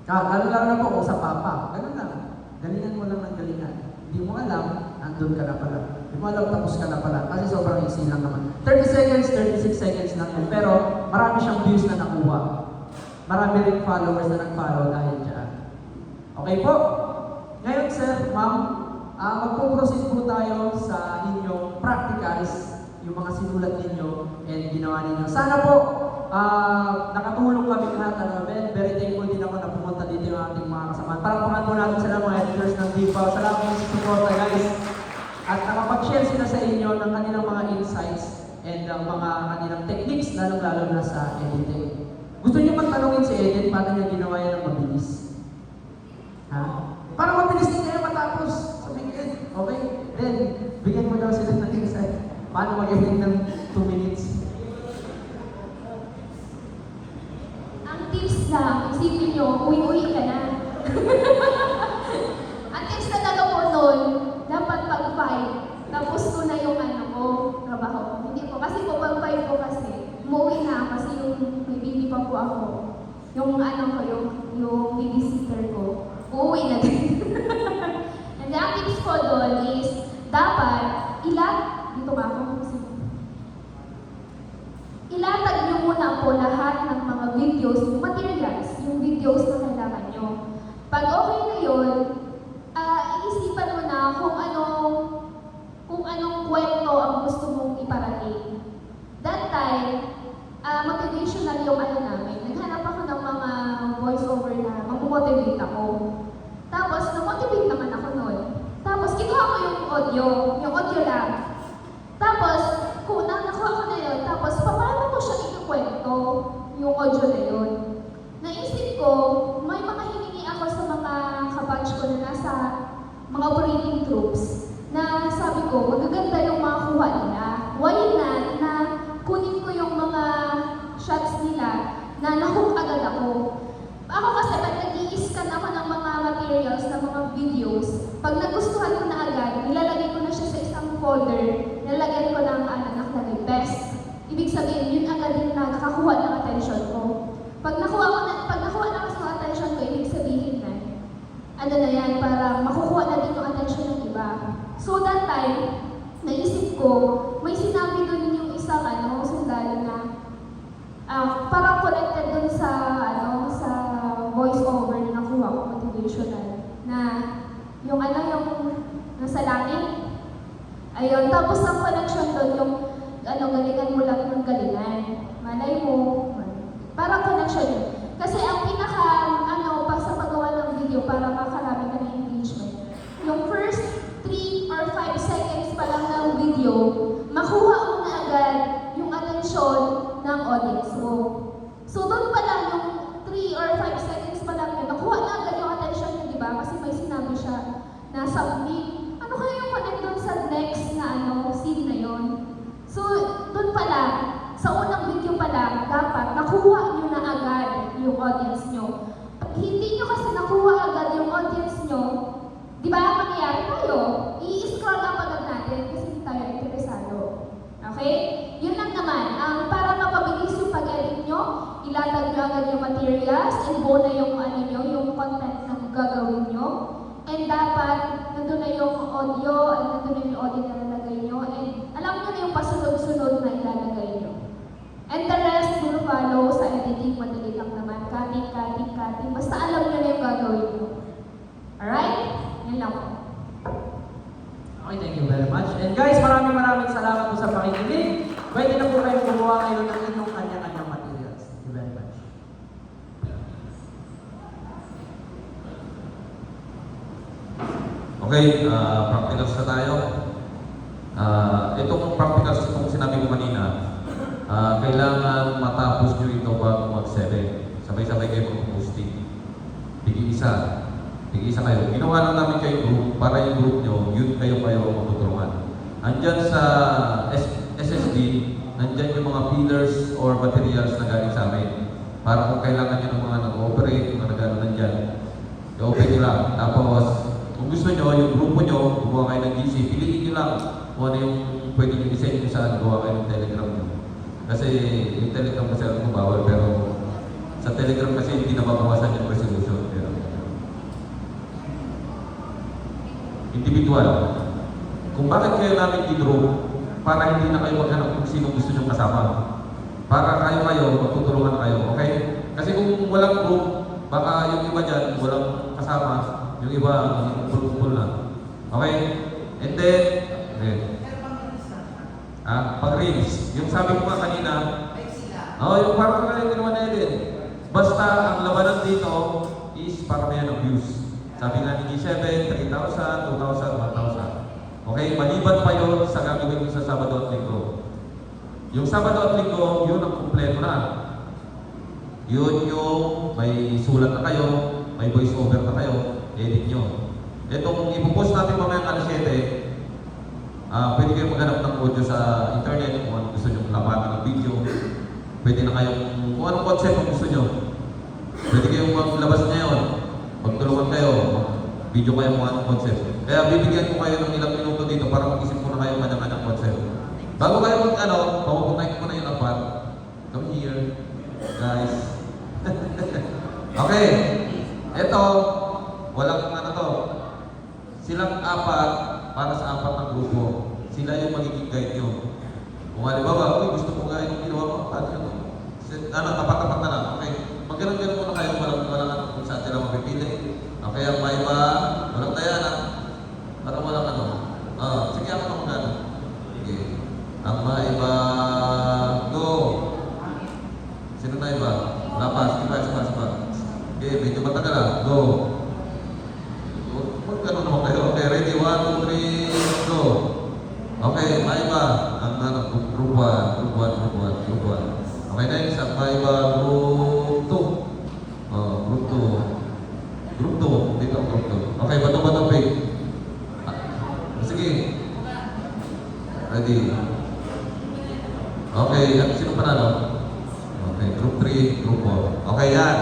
Ganun lang na po, sa papa. Ganun lang. Galingan mo lang ng galingan. Hindi mo alam, andun ka na pala. Hindi mo alam, tapos ka na pala. Kasi sobrang easy lang naman. 30 seconds, 36 seconds lang yun. Pero marami siyang views na nakuha. Marami rin followers na nag-follow dahil dyan. Okay po? Ngayon, sir, ma'am, magpo-proceed po tayo sa inyong practicals, yung mga sinulat ninyo and ginawa ninyo. Sana po, nakatulong kami lahat. Very thankful din ako na pumunta dito yung ating mga kasama. Palakpakan po natin sila mga editors ng Dipaw. Salamat po sa support, guys. At nakapag-share sila sa inyo ng kanilang mga insights and mga kanilang techniques, lalong-lalo na sa editing. Gusto niyo magtanungin si Eden, paano niya ginawa yan ng mabilis? Ha? Para mabilis din kayo matapos sa weekend. Okay? Then, bigyan mo daw sila ng insight. Paano mag-edit ng 2 minutes? Ang tips lang, isipin nyo, uwi-uwi ka na. Ang tips talaga po nun, dapat pag-5, tapos ko na yung trabaho. Hindi po, kasi po pag 5 po kasi, umuwi na kasi yung may baby pa po ako. Yung yung babysitter ko, uuwi na din. And the tips po doon is, dapat, dito nga ako, ilatag nyo muna po lahat ng mga videos, materials, yung videos na kailangan nyo. Pag okay na yun, iisipan mo na kung anong kwento ang gusto mong iparating. That time, motivational yung namin. Naghanap ako ng mga voiceover na mamomotivate ako. Tapos, na-motivate naman ako noon. Tapos, kinuha ko yung audio lang. Tapos, kung nakuha ko na yun, tapos paano ko siya ikikwento, yung audio na yun. Naisip ko, may mga hiningi ako sa mga kabatch ko na nasa mga operating troops, na sabi ko, magaganda yung mga kuha nila. Why not na kunin ko yung mga shots nila na nahook agad ako. Ako kasi pag nag-i-scan ako ng mga materials, ng mga videos, pag nagustuhan ko na agad, nilalagay ko na siya sa isang folder, nilalagyan ko ng nakalagay best. Ibig sabihin, yun agad yung nakakakuha ng attention ko. Pag nakuha na kasi ng attention ko, ibig sabihin na yan, para makukuha na din yung attention ng iba. So that time, naisip ko, may sinabi doon yung isang sundalo na parang connected doon sa voice-over na nakuha ko, motivational, na yung nasa langit. Ayun, tapos ang connection doon, yung galingan mo lang ng galingan. Malay mo, parang connection yun. Kasi ang pa sa paggawa ng video, para makarami ka ng engagement. Yung first 3 or 5 seconds pa lang ng video, makuha mo na agad yung attention ng audience mo. So doon pa lang yung 3 or 5 seconds pa lang yun, nakuha na agad yung attention niya, di ba? Kasi may sinabi siya na something. Ano kaya yung connect doon sa next na scene na yun? So doon pa lang, sa unang video pa lang, dapat nakuha nyo na agad yung audience nyo. Pag hindi nyo kasi nakuha agad yung audience nyo, di ba ang mangyayari tayo? I-scroll up agad natin kasi hindi tayo interesado. Okay? Yun lang naman. Para mapabilis yung pag-edit nyo, ilatag nyo agad yung materials, inbo na yung yung content na gagawin nyo. And dapat, nandun na yung audio, nandun na yung audio na nalagay nyo, and alam nyo na yung pasunod-sunod na ilalagay nyo. And the rest will follow sa editing, madali lang naman. Cutting. Basta alam nyo na yung gagawin nyo. Alright? Yan lang po. Okay, thank you very much. And guys, maraming salamat po sa pakikinig. Pwede na po kayo gumawa ngayon ng inyong kanya-kanyang materials. Thank you very much. Okay, practicals na tayo. Itong practicals, itong sinabi ko kanina, kailangan matapos nyo ito bago mag-7. Sabay-sabay kayo mag-posting. Bigyan isa. Tig-isa kayo. Ginawa lang namin kayo group para yung group nyo, yun kayo magtutulungan. Andyan sa SSD, nandyan yung mga pillars or materials na galing sa amin. Para kung kailangan nyo ng mga nag-ooperate, mga nag-ano nandyan, i-open nyo lang. Tapos, kung gusto nyo, yung grupo nyo, gumawa kayo ng GC, piliin nyo lang kung ano yung pwede nyo design nyo saan, gawa kayo ng Telegram nyo. Kasi yung Telegram kasi alam ko bawal, pero sa Telegram kasi hindi nababawasan yung resolution. Pero, individual. Kung bakit kayo namin i-group, para hindi na kayo maghanap kung sino gusto nyo kasama. Para kayo, magtutulungan kayo, okay? Kasi kung walang group, baka yung iba dyan, walang kasama, yung iba, pul-pul na. Okay? And then, pag-reels. Yung sabi ko nga kanina, yung parang kanina ginawa na yun. Basta ang labanan dito is para may ng views. Sabi nga ni G7, 3,000, 2,000, 1,000. Okay, maliban pa yun sa gagawin ko sa Sabado at Linggo. Yung Sabado at Linggo, yun ang kumpleto na. Yun yung may sulat na kayo, may voice over na kayo, edit nyo. Itong ipopost natin mamaya alas 7, pwede kayo maghanap ng audio sa internet kung ano gusto nyo labanan ng video. Pwede na kayong, kung anong concept ang gusto nyo. Pwede kayong maglabas ngayon, magtulungan kayo, video kayo kung anong concept. Kaya bibigyan ko kayo ng ilang minuto dito para mag-isip ko na kayo kanyang concept. Bago kayo pamupuntahin ko na yung apat. Come here, guys. Okay, ito, walang to. Silang apat para sa apat ng grupo. Sila yung magiging guide nyo. Kung halimbawa, gusto ko nga yung ginawa mo, tapat-tapat na lang. Okay, magkaroon muna kayo, walang kung saan sila mapipili. Okay, ang may iba, walang Diana. Parang walang sige ako na magano. Sige. Ang may iba, go. Sino na iba? Lapas, iba. Okay, medyo matagal lang. Go. Magkano naman kayo? Okay, ready? 1, 2, 3, go. Okay, may iba. Ang group 1. Okay, next. Ang may iba, group 2. Group 2. Group 2. Dito ang group 2. Okay, bato-bato pick. Sige. Ready. Okay, sino panalo? Okay, group 3, group 4. Okay, yan.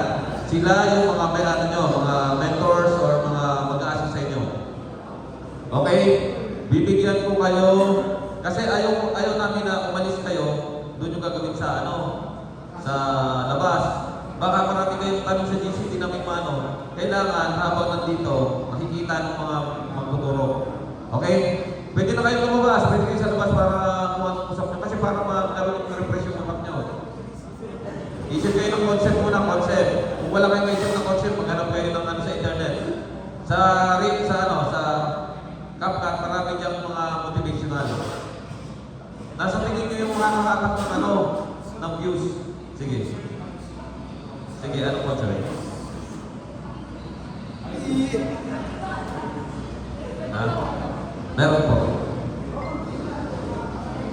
Sila yung mga mga mentors or mga mag-a-assist sa inyo. Okay? Bibigyan ko kayo kasi ayaw namin na umalis kayo, doon yung gagawin sa sa labas. Baka marami kayong tanong sa GCT na may kailangan habang nandito, makikita ng mga magtuturo. Okay? Pwede na kayo lumabas, pwede kayo sa labas para usap nyo. Kasi para mag-refresh yung utak nyo. Isip kayo ng concept muna, concept. Kung wala kayong isip ng concept, maghanap kayo ng sa internet. Sa CapCut, marami diyang mga motivational. Nasa tingin nyo yung mga nakakap ng views. Sige. Sige, anong concept? Meron po.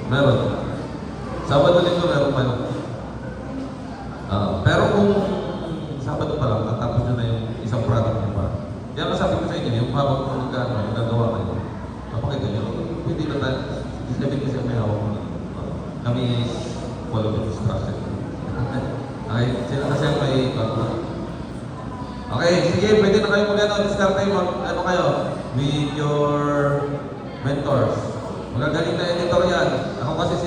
Meron. Sabado Linggo meron pa yun. Pero kung Sabado pa lang, natapos nyo na yung isang product nyo pa. Kaya masabi ko sa inyo, yung habang kung nagagawa kayo, napakita nyo, pwede na tayo, dislabit kasi may hawak mo. Kami follow the instruction. Okay, sila kasi may background. Okay, sige, pwede na kayo discard kayo, kayo, with your mentors. Magagaling na editor yan. Ako kasi